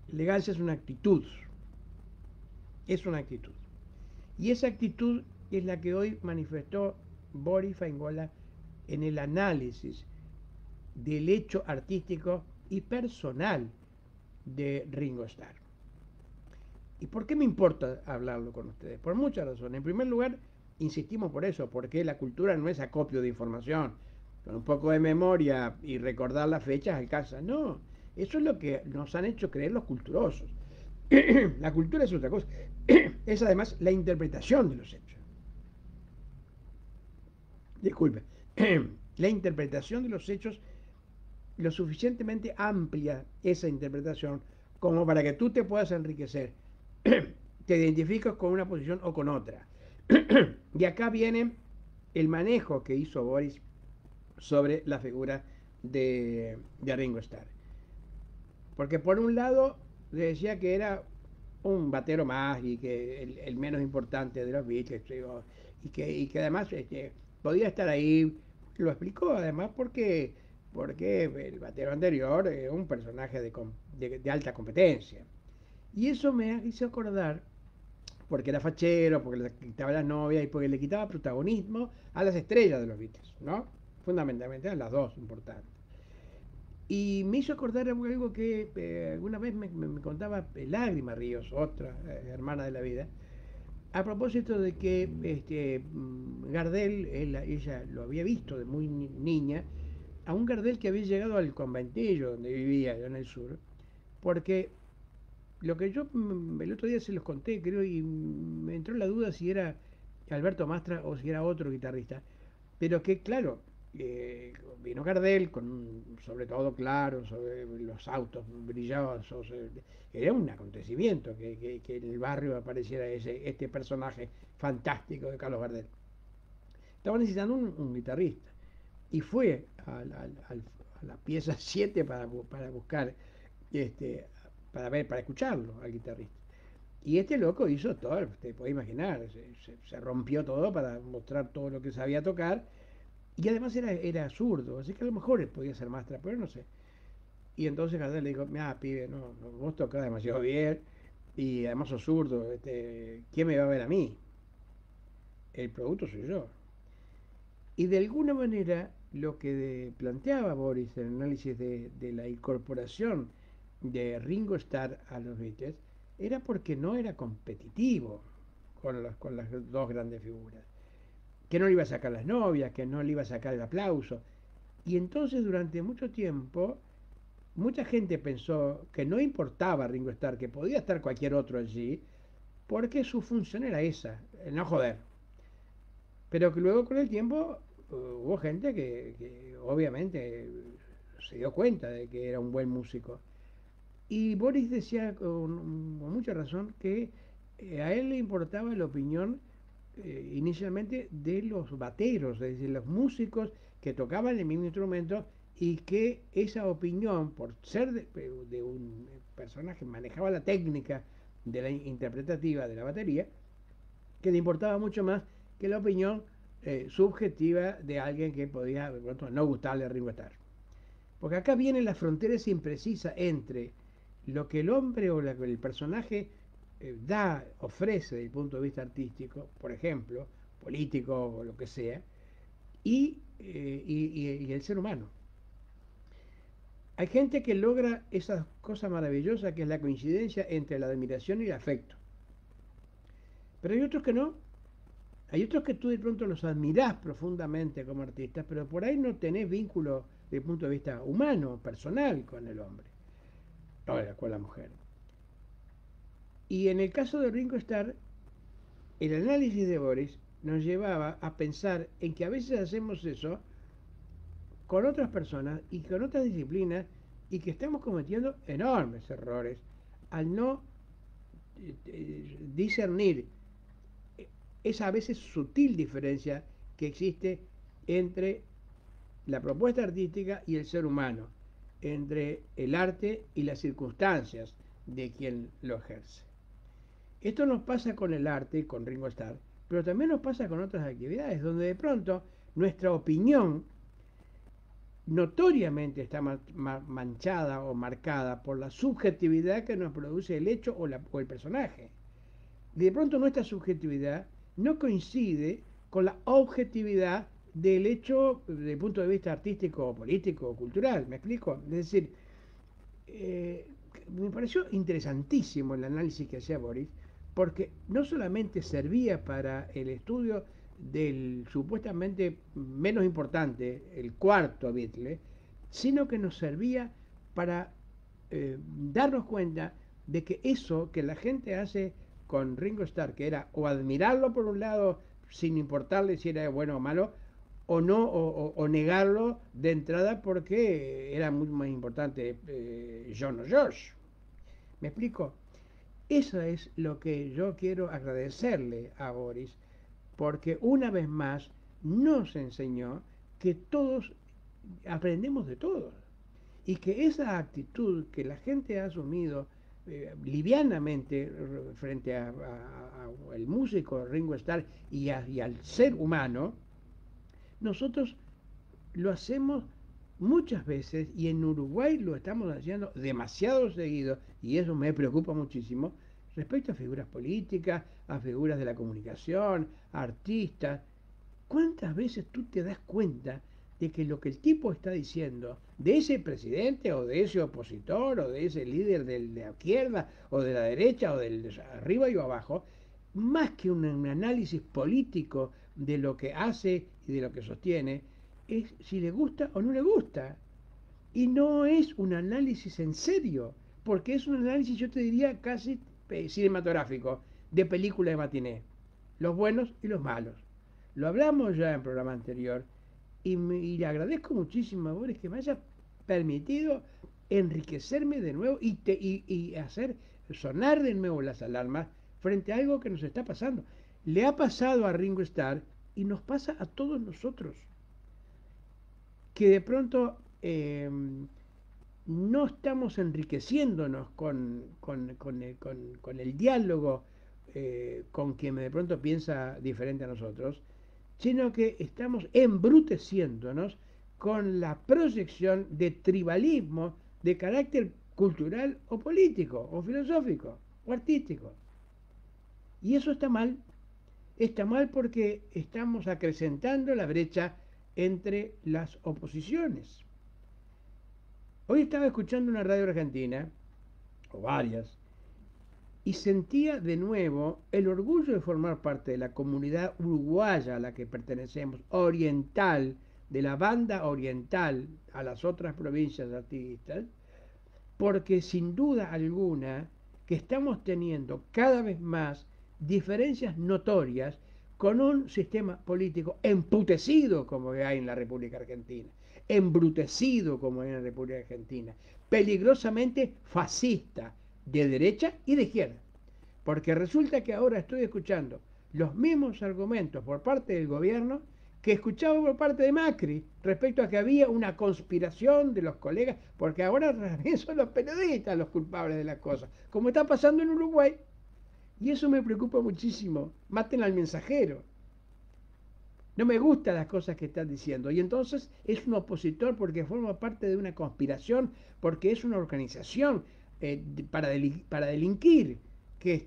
La elegancia es una actitud, es una actitud. Y esa actitud es la que hoy manifestó Boris Faingola en el análisis del hecho artístico y personal de Ringo Starr. ¿Y por qué me importa hablarlo con ustedes? Por muchas razones. En primer lugar, insistimos por eso, porque la cultura no es acopio de información. Con un poco de memoria y recordar las fechas alcanza. No, eso es lo que nos han hecho creer los culturosos. La cultura es otra cosa. Es además la interpretación de los hechos. Disculpe. La interpretación de los hechos lo suficientemente amplia esa interpretación como para que tú te puedas enriquecer, te identificas con una posición o con otra. Y acá viene el manejo que hizo Boris sobre la figura de Ringo Starr. Porque por un lado le decía que era un batero más y que el menos importante de los Beatles, y que además podía estar ahí. Lo explicó además porque el batero anterior es un personaje de alta competencia. Y eso me hizo acordar, porque era fachero, porque le quitaba a las novias y porque le quitaba protagonismo a las estrellas de los Beatles, ¿no? Fundamentalmente a las dos importantes. Y me hizo acordar algo que alguna vez me contaba Lágrima Ríos, otra hermana de la vida, a propósito de que Gardel, ella lo había visto de muy niña, a un Gardel que había llegado al conventillo donde vivía, allá en el sur, porque lo que yo el otro día se los conté, creo, y me entró la duda si era Alberto Mastra o si era otro guitarrista, pero que claro, vino Gardel con un sobre todo claro, sobre los autos brillosos, era un acontecimiento que en el barrio apareciera este personaje fantástico de Carlos Gardel. Estaba necesitando un guitarrista y fue a la pieza 7 para buscar, este, para escucharlo al guitarrista. Y este loco hizo todo, te puede imaginar, se rompió todo para mostrar todo lo que sabía tocar. Y además era zurdo, así que a lo mejor él podía ser Mastra, pero no sé. Y entonces Gardel le dijo, mira, pibe, no, vos tocás demasiado bien y además sos zurdo, ¿quién me va a ver a mí? El producto soy yo. Y de alguna manera lo que planteaba Boris en el análisis de la incorporación de Ringo Starr a los Beatles era porque no era competitivo con las dos grandes figuras, que no le iba a sacar las novias, que no le iba a sacar el aplauso. Y entonces durante mucho tiempo mucha gente pensó que no importaba Ringo Starr, que podía estar cualquier otro allí, porque su función era esa, no joder. Pero que luego con el tiempo hubo gente que obviamente se dio cuenta de que era un buen músico. Y Boris decía con mucha razón que a él le importaba la opinión inicialmente de los bateros, es decir, los músicos que tocaban el mismo instrumento y que esa opinión, por ser de un personaje que manejaba la técnica de la interpretativa de la batería, que le importaba mucho más que la opinión subjetiva de alguien que podía de pronto no gustarle a Ringo Starr. Porque acá viene la frontera imprecisa entre lo que el hombre o el personaje ofrece desde el punto de vista artístico, por ejemplo, político o lo que sea, y el ser humano. Hay gente que logra esa cosa maravillosa que es la coincidencia entre la admiración y el afecto. Pero hay otros que no. Hay otros que tú de pronto los admirás profundamente como artistas, pero por ahí no tenés vínculo desde el punto de vista humano, personal con el hombre, o con la mujer. Y en el caso de Ringo Starr, el análisis de Boris nos llevaba a pensar en que a veces hacemos eso con otras personas y con otras disciplinas y que estamos cometiendo enormes errores al no discernir esa a veces sutil diferencia que existe entre la propuesta artística y el ser humano, entre el arte y las circunstancias de quien lo ejerce. Esto nos pasa con el arte, con Ringo Starr, pero también nos pasa con otras actividades, donde de pronto nuestra opinión notoriamente está manchada o marcada por la subjetividad que nos produce el hecho o el personaje. De pronto nuestra subjetividad no coincide con la objetividad del hecho desde el punto de vista artístico, político, cultural. ¿Me explico? Es decir, eh, me pareció interesantísimo el análisis que hacía Boris, porque no solamente servía para el estudio del supuestamente menos importante, el cuarto Beatle, sino que nos servía para darnos cuenta de que eso que la gente hace con Ringo Starr, que era o admirarlo por un lado, sin importarle si era bueno o malo, o no, o negarlo de entrada porque era mucho más importante John o George. ¿Me explico? Eso es lo que yo quiero agradecerle a Boris, porque una vez más nos enseñó que todos aprendemos de todos y que esa actitud que la gente ha asumido livianamente frente al músico Ringo Starr y al ser humano, nosotros lo hacemos muchas veces y en Uruguay lo estamos haciendo demasiado seguido y eso me preocupa muchísimo respecto a figuras políticas, a figuras de la comunicación, a artistas. ¿Cuántas veces tú te das cuenta de que lo que el tipo está diciendo de ese presidente o de ese opositor o de ese líder de la izquierda o de la derecha o del arriba y abajo, más que un análisis político de lo que hace y de lo que sostiene, es si le gusta o no le gusta? Y no es un análisis en serio, porque es un análisis, yo te diría, casi cinematográfico, de película de matiné, los buenos y los malos. Lo hablamos ya en el programa anterior y le agradezco muchísimo a Boris que me haya permitido enriquecerme de nuevo y hacer sonar de nuevo las alarmas frente a algo que nos está pasando. Le ha pasado a Ringo Starr y nos pasa a todos nosotros, que de pronto no estamos enriqueciéndonos con el diálogo con quien de pronto piensa diferente a nosotros, sino que estamos embruteciéndonos con la proyección de tribalismo de carácter cultural o político, o filosófico, o artístico. Y eso está mal porque estamos acrecentando la brecha entre las oposiciones. Hoy estaba escuchando una radio argentina, o varias, y sentía de nuevo el orgullo de formar parte de la comunidad uruguaya a la que pertenecemos, oriental, de la banda oriental a las otras provincias artistas, porque sin duda alguna que estamos teniendo cada vez más diferencias notorias con un sistema político emputecido como hay en la República Argentina, embrutecido como hay en la República Argentina, peligrosamente fascista, de derecha y de izquierda. Porque resulta que ahora estoy escuchando los mismos argumentos por parte del gobierno que escuchaba por parte de Macri respecto a que había una conspiración de los colegas, porque ahora también son los periodistas los culpables de las cosas, como está pasando en Uruguay. Y eso me preocupa muchísimo. Maten al mensajero. No me gustan las cosas que están diciendo. Y entonces es un opositor porque forma parte de una conspiración, porque es una organización para delinquir, que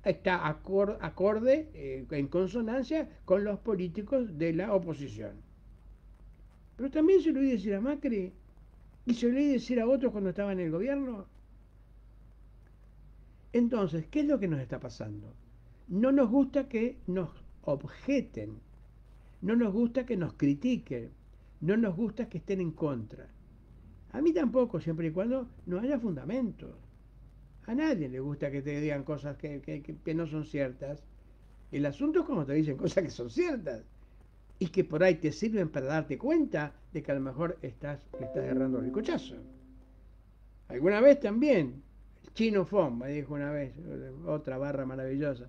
está acorde en consonancia con los políticos de la oposición. Pero también se lo oí decir a Macri y se lo oí decir a otros cuando estaba en el gobierno. Entonces, ¿qué es lo que nos está pasando? No nos gusta que nos objeten, no nos gusta que nos critiquen, no nos gusta que estén en contra. A mí tampoco, siempre y cuando no haya fundamentos. A nadie le gusta que te digan cosas que no son ciertas. El asunto es cuando te dicen cosas que son ciertas y que por ahí te sirven para darte cuenta de que a lo mejor le estás errando el ricochazo. Alguna vez también, el Chino Fon me dijo una vez, otra barra maravillosa,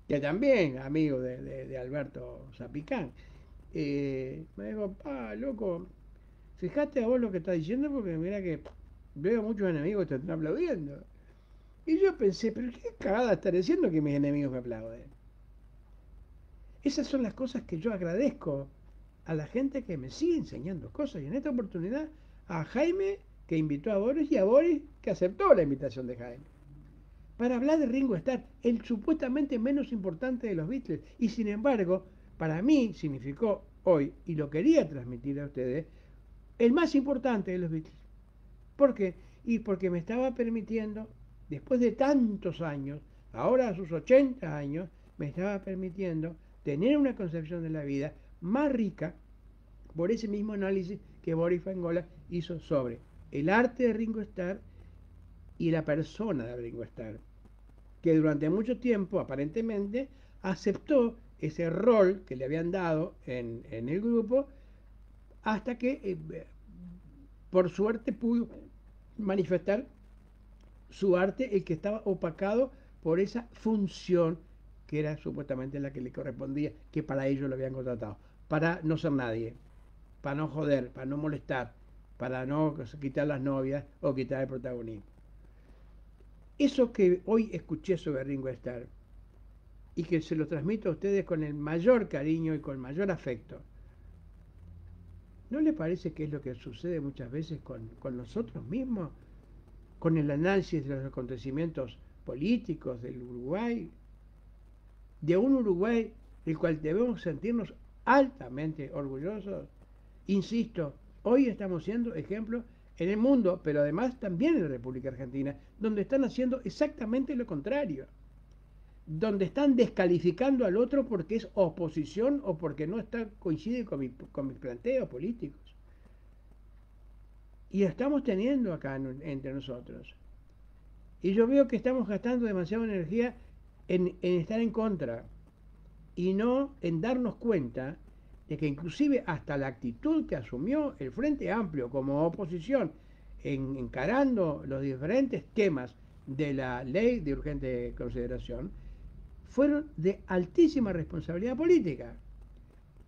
que también amigo de Alberto Zapicán, me dijo, loco, fíjate a vos lo que estás diciendo porque mira que veo muchos enemigos que te están aplaudiendo. Y yo pensé, pero qué cagada estar diciendo que mis enemigos me aplauden. Esas son las cosas que yo agradezco a la gente que me sigue enseñando cosas. Y en esta oportunidad a Jaime, que invitó a Boris, y a Boris, que aceptó la invitación de Jaime. para hablar de Ringo Starr, el supuestamente menos importante de los Beatles. Y sin embargo, para mí significó hoy, y lo quería transmitir a ustedes, el más importante de los Beatles. ¿Por qué? Y porque me estaba permitiendo, después de tantos años, ahora a sus 80 años, me estaba permitiendo tener una concepción de la vida más rica por ese mismo análisis que Boris Fangola hizo sobre el arte de Ringo Starr y la persona de Ringo Starr, que durante mucho tiempo, aparentemente, aceptó ese rol que le habían dado en el grupo hasta que, por suerte, pudo manifestar su arte, el que estaba opacado por esa función que era supuestamente la que le correspondía, que para ellos lo habían contratado, para no ser nadie, para no joder, para no molestar, para no quitar las novias o quitar el protagonismo. Eso que hoy escuché sobre Ringo Starr y que se lo transmito a ustedes con el mayor cariño y con el mayor afecto, ¿no le parece que es lo que sucede muchas veces con nosotros mismos? Con el análisis de los acontecimientos políticos del Uruguay, de un Uruguay del cual debemos sentirnos altamente orgullosos. Insisto, hoy estamos siendo ejemplo en el mundo, pero además también en la República Argentina, donde están haciendo exactamente lo contrario, donde están descalificando al otro porque es oposición o porque no está, coincide con mis planteos políticos. Y lo estamos teniendo acá entre nosotros. Y yo veo que estamos gastando demasiada energía en estar en contra y no en darnos cuenta de que inclusive hasta la actitud que asumió el Frente Amplio como oposición encarando los diferentes temas de la ley de urgente consideración fueron de altísima responsabilidad política,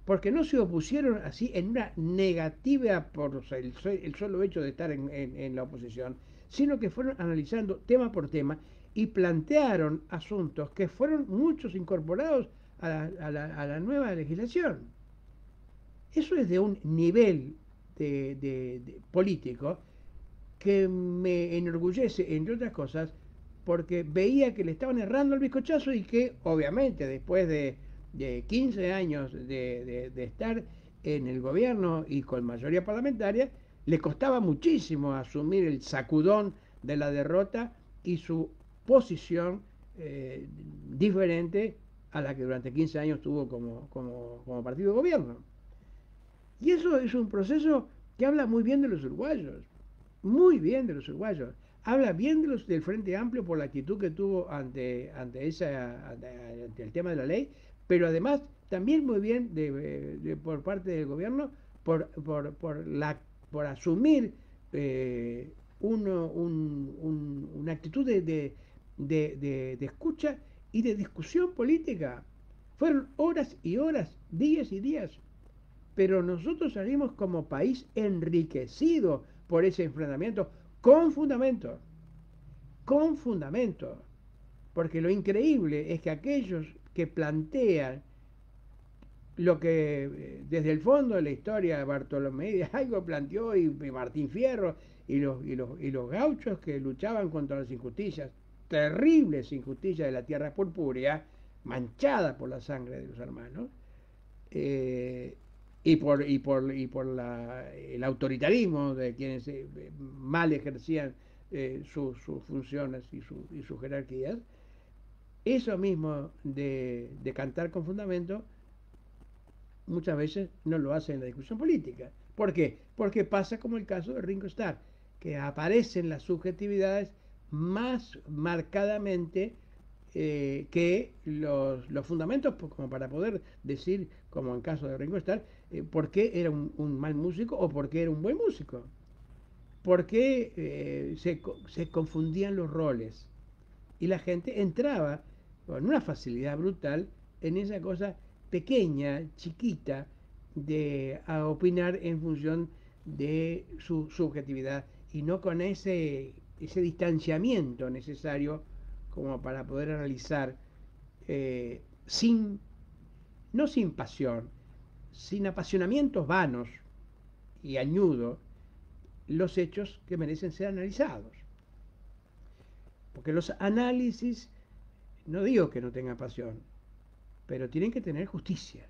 porque no se opusieron así en una negativa por el solo hecho de estar en la oposición, sino que fueron analizando tema por tema y plantearon asuntos que fueron muchos incorporados a la nueva legislación. Eso es de un nivel de político que me enorgullece, entre otras cosas, porque veía que le estaban errando el bizcochazo y que, obviamente, después de 15 años de estar en el gobierno y con mayoría parlamentaria, le costaba muchísimo asumir el sacudón de la derrota y su posición diferente a la que durante 15 años tuvo como partido de gobierno. Y eso es un proceso que habla muy bien de los uruguayos, muy bien de los uruguayos. Habla bien del Frente Amplio por la actitud que tuvo ante el tema de la ley, pero además también muy bien por parte del gobierno por asumir una actitud de escucha y de discusión política. Fueron horas y horas, días y días, pero nosotros salimos como país enriquecido por ese enfrentamiento con fundamento, porque lo increíble es que aquellos que plantean lo que desde el fondo de la historia Bartolomé de Algo planteó y Martín Fierro y los gauchos que luchaban contra las injusticias, terribles injusticias de la tierra purpúrea, manchada por la sangre de los hermanos, el autoritarismo de quienes mal ejercían sus funciones y sus jerarquías, eso mismo de cantar con fundamento muchas veces no lo hace en la discusión política. ¿Por qué? Porque pasa como el caso de Ringo Starr, que aparecen las subjetividades más marcadamente que los fundamentos, como para poder decir, como en caso de Ringo Starr, por qué era un mal músico o por qué era un buen músico. Por qué se confundían los roles. Y la gente entraba con una facilidad brutal en esa cosa pequeña, chiquita, a opinar en función de su subjetividad y no con ese distanciamiento necesario como para poder analizar sin, no sin pasión, sin apasionamientos vanos y añudos, los hechos que merecen ser analizados. Porque los análisis, no digo que no tengan pasión, pero tienen que tener justicia.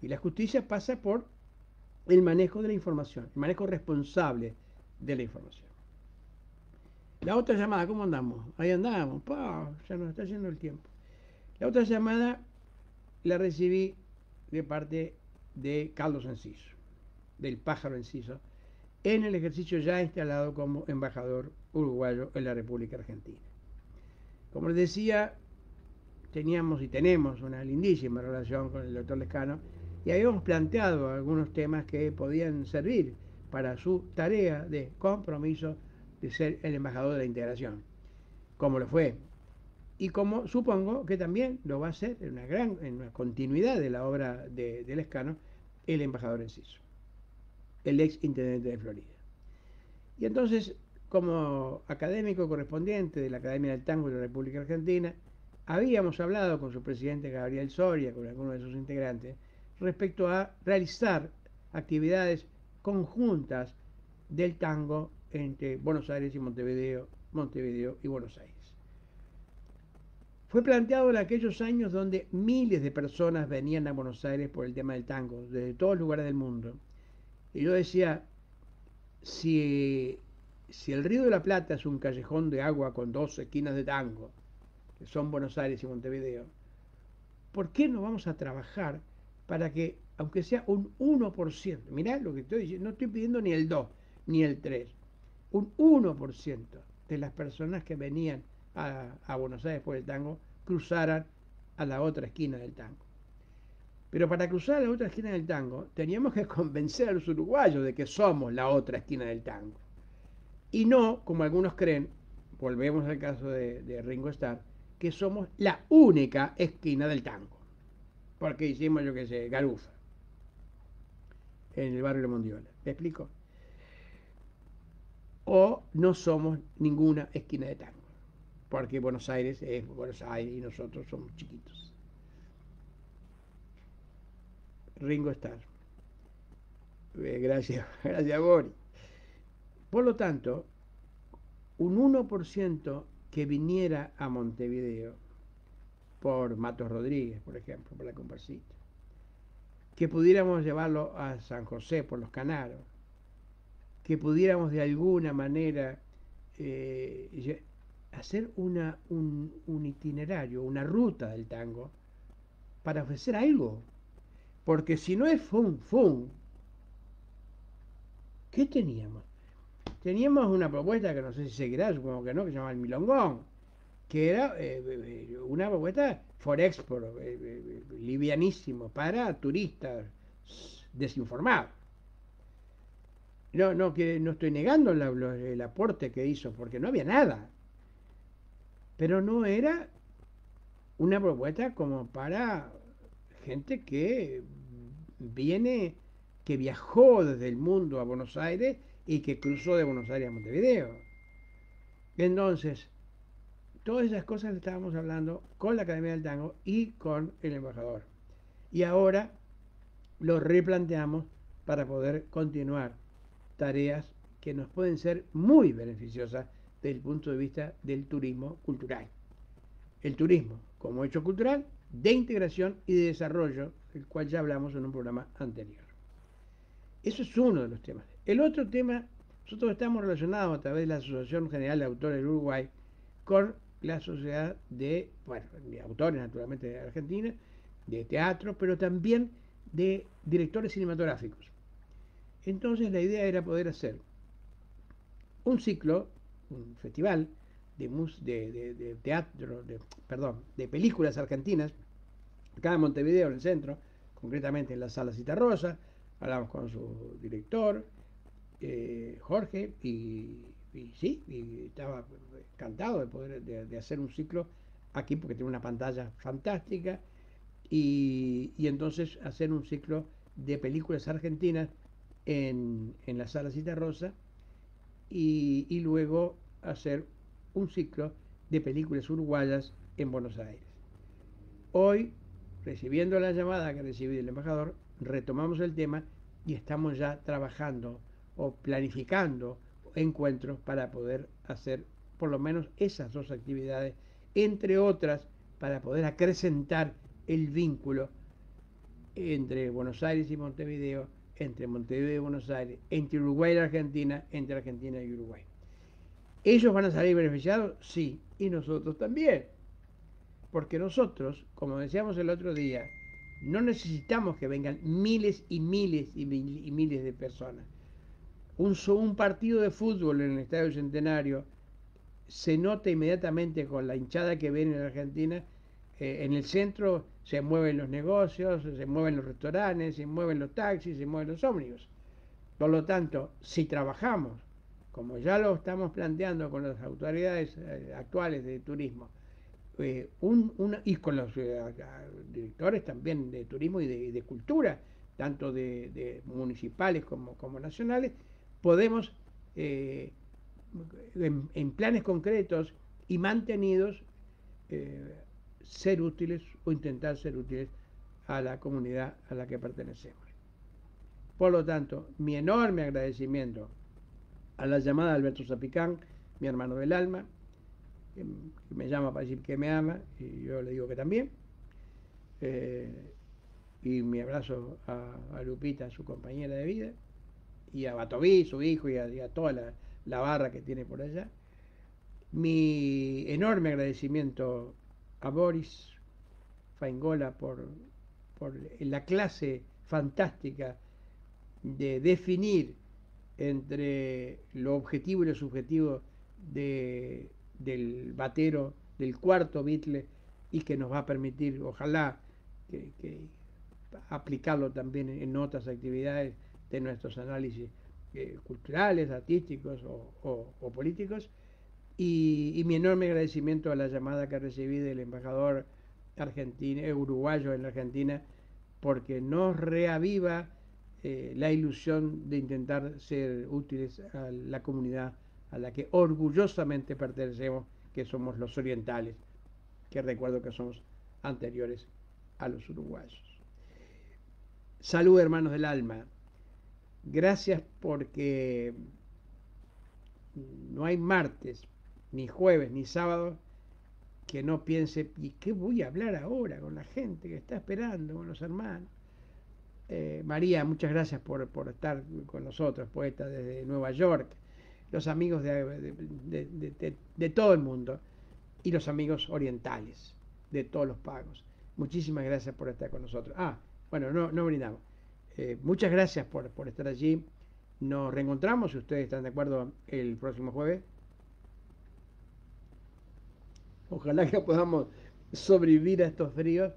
Y la justicia pasa por el manejo de la información, el manejo responsable de la información. La otra llamada, ¿cómo andamos? Ahí andamos, ya nos está yendo el tiempo. La otra llamada la recibí de parte de Carlos Enciso, del pájaro Enciso, en el ejercicio ya instalado como embajador uruguayo en la República Argentina. Como les decía, teníamos y tenemos una lindísima relación con el doctor Lescano y habíamos planteado algunos temas que podían servir para su tarea de compromiso de ser el embajador de la integración, como lo fue, y como supongo que también lo va a ser en una continuidad de la obra de Lescano, el embajador Enciso, el ex intendente de Florida. Y entonces, como académico correspondiente de la Academia del Tango de la República Argentina, habíamos hablado con su presidente Gabriel Soria, con algunos de sus integrantes, respecto a realizar actividades conjuntas del tango entre Buenos Aires y Montevideo y Buenos Aires. Fue planteado en aquellos años donde miles de personas venían a Buenos Aires por el tema del tango, desde todos los lugares del mundo. Y yo decía, si el Río de la Plata es un callejón de agua con dos esquinas de tango, que son Buenos Aires y Montevideo, ¿por qué no vamos a trabajar para que, aunque sea un 1%, mirá lo que estoy diciendo, no estoy pidiendo ni el 2, ni el 3, un 1% de las personas que venían a Buenos Aires por el tango cruzaran a la otra esquina del tango? Pero para cruzar a la otra esquina del tango teníamos que convencer a los uruguayos de que somos la otra esquina del tango. Y no, como algunos creen, volvemos al caso de Ringo Starr, que somos la única esquina del tango. Porque hicimos, yo qué sé, garufa en el barrio de Mondiola. ¿Me explico? O no somos ninguna esquina de tango. Porque Buenos Aires es Buenos Aires y nosotros somos chiquitos. Ringo Starr. Gracias, gracias, Boris. Por lo tanto, un 1% que viniera a Montevideo por Matos Rodríguez, por ejemplo, por la comparsita, que pudiéramos llevarlo a San José por los Canaros, que pudiéramos de alguna manera hacer un itinerario, una ruta del tango, para ofrecer algo. Porque si no es fun, ¿qué teníamos? Teníamos una propuesta que no sé si seguirá, supongo que no, que se llama el Milongón, que era una propuesta for export, livianísimo, para turistas desinformados. No estoy negando el aporte que hizo, porque no había nada. Pero no era una propuesta como para gente que que viajó desde el mundo a Buenos Aires y que cruzó de Buenos Aires a Montevideo. Entonces, todas esas cosas le estábamos hablando con la Academia del Tango y con el embajador. Y ahora lo replanteamos para poder continuar tareas que nos pueden ser muy beneficiosas desde el punto de vista del turismo cultural. El turismo como hecho cultural de integración y de desarrollo, del cual ya hablamos en un programa anterior. Eso es uno de los temas. El otro tema, nosotros estamos relacionados a través de la Asociación General de Autores del Uruguay con la sociedad de autores naturalmente de Argentina, de teatro, pero también de directores cinematográficos. Entonces la idea era poder hacer un ciclo, un festival de teatro, de películas argentinas, acá en Montevideo, en el centro, concretamente en la Sala Citarrosa. Hablamos con su director, Jorge, y estaba encantado de poder de hacer un ciclo aquí, porque tiene una pantalla fantástica, y entonces hacer un ciclo de películas argentinas en la Sala Citarrosa, y luego hacer un ciclo de películas uruguayas en Buenos Aires. Hoy, recibiendo la llamada que recibí del embajador, retomamos el tema y estamos ya trabajando o planificando encuentros para poder hacer por lo menos esas dos actividades, entre otras, para poder acrecentar el vínculo entre Buenos Aires y Montevideo, entre Montevideo y Buenos Aires, entre Uruguay y Argentina, entre Argentina y Uruguay. ¿Ellos van a salir beneficiados? Sí, y nosotros también. Porque nosotros, como decíamos el otro día, no necesitamos que vengan miles y miles y miles de personas. Un partido de fútbol en el Estadio Centenario se nota inmediatamente con la hinchada que viene en Argentina. En el centro se mueven los negocios, se mueven los restaurantes, se mueven los taxis, se mueven los ómnibus. Por lo tanto, si trabajamos, como ya lo estamos planteando con las autoridades actuales de turismo, y con los directores también de turismo y de cultura, tanto de municipales como nacionales, podemos en planes concretos y mantenidos ser útiles o intentar ser útiles a la comunidad a la que pertenecemos. Por lo tanto, mi enorme agradecimiento a la llamada de Alberto Zapicán, mi hermano del alma, que me llama para decir que me ama y yo le digo que también. Y mi abrazo a Lupita, su compañera de vida, y a Batoví, su hijo, y a toda la barra que tiene por allá. Mi enorme agradecimiento a Boris Faingola por la clase fantástica de definir entre lo objetivo y lo subjetivo del batero, del cuarto Beatle, y que nos va a permitir, ojalá, que aplicarlo también en otras actividades de nuestros análisis culturales, artísticos o políticos. Y mi enorme agradecimiento a la llamada que recibí del embajador uruguayo en la Argentina, porque nos reaviva la ilusión de intentar ser útiles a la comunidad a la que orgullosamente pertenecemos, que somos los orientales, que recuerdo que somos anteriores a los uruguayos. Salud, hermanos del alma. Gracias, porque no hay martes, ni jueves, ni sábado que no piense, ¿y qué voy a hablar ahora con la gente que está esperando, con los hermanos? María, muchas gracias por estar con nosotros, poeta desde Nueva York, los amigos de todo el mundo y los amigos orientales de todos los pagos. Muchísimas gracias por estar con nosotros. Bueno, no brindamos. Muchas gracias por estar allí. Nos reencontramos, si ustedes están de acuerdo, el próximo jueves. Ojalá que podamos sobrevivir a estos fríos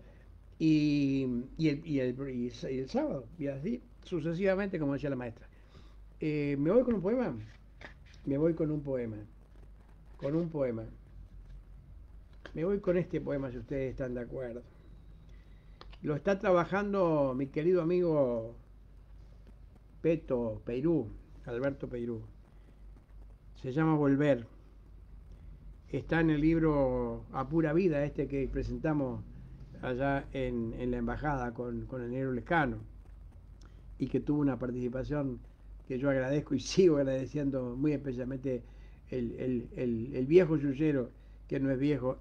y el sábado, y así sucesivamente, como decía la maestra. Me voy con un poema. Me voy con un poema. Con un poema. Me voy con este poema, si ustedes están de acuerdo. Lo está trabajando mi querido amigo Peirú, Alberto Peirú. Se llama Volver. Está en el libro A Pura Vida, este que presentamos allá en la embajada con el negro Lescano, y que tuvo una participación que yo agradezco y sigo agradeciendo muy especialmente el viejo yuyero, que no es viejo,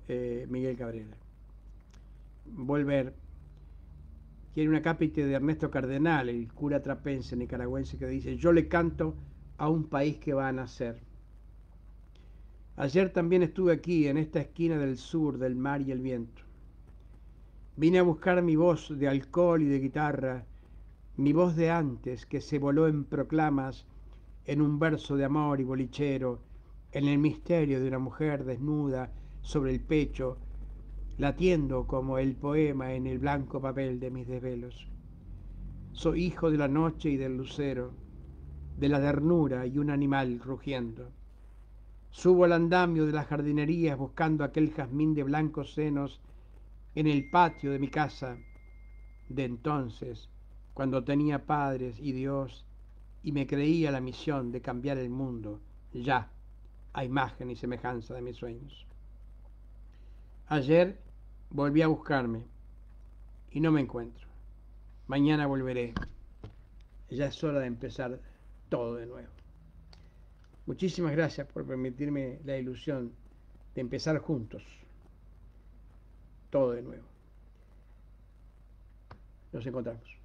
Miguel Cabrera. Volver. Tiene una cápite de Ernesto Cardenal, el cura trapense nicaragüense, que dice: yo le canto a un país que va a nacer. Ayer también estuve aquí, en esta esquina del sur, del mar y el viento. Vine a buscar mi voz de alcohol y de guitarra, mi voz de antes, que se voló en proclamas, en un verso de amor y bolichero, en el misterio de una mujer desnuda sobre el pecho, latiendo como el poema en el blanco papel de mis desvelos. Soy hijo de la noche y del lucero, de la ternura y un animal rugiendo. Subo al andamio de las jardinerías buscando aquel jazmín de blancos senos en el patio de mi casa de entonces, cuando tenía padres y Dios y me creía la misión de cambiar el mundo, ya, a imagen y semejanza de mis sueños. Ayer volví a buscarme y no me encuentro. Mañana volveré. Ya es hora de empezar todo de nuevo. Muchísimas gracias por permitirme la ilusión de empezar juntos, todo de nuevo. Nos encontramos.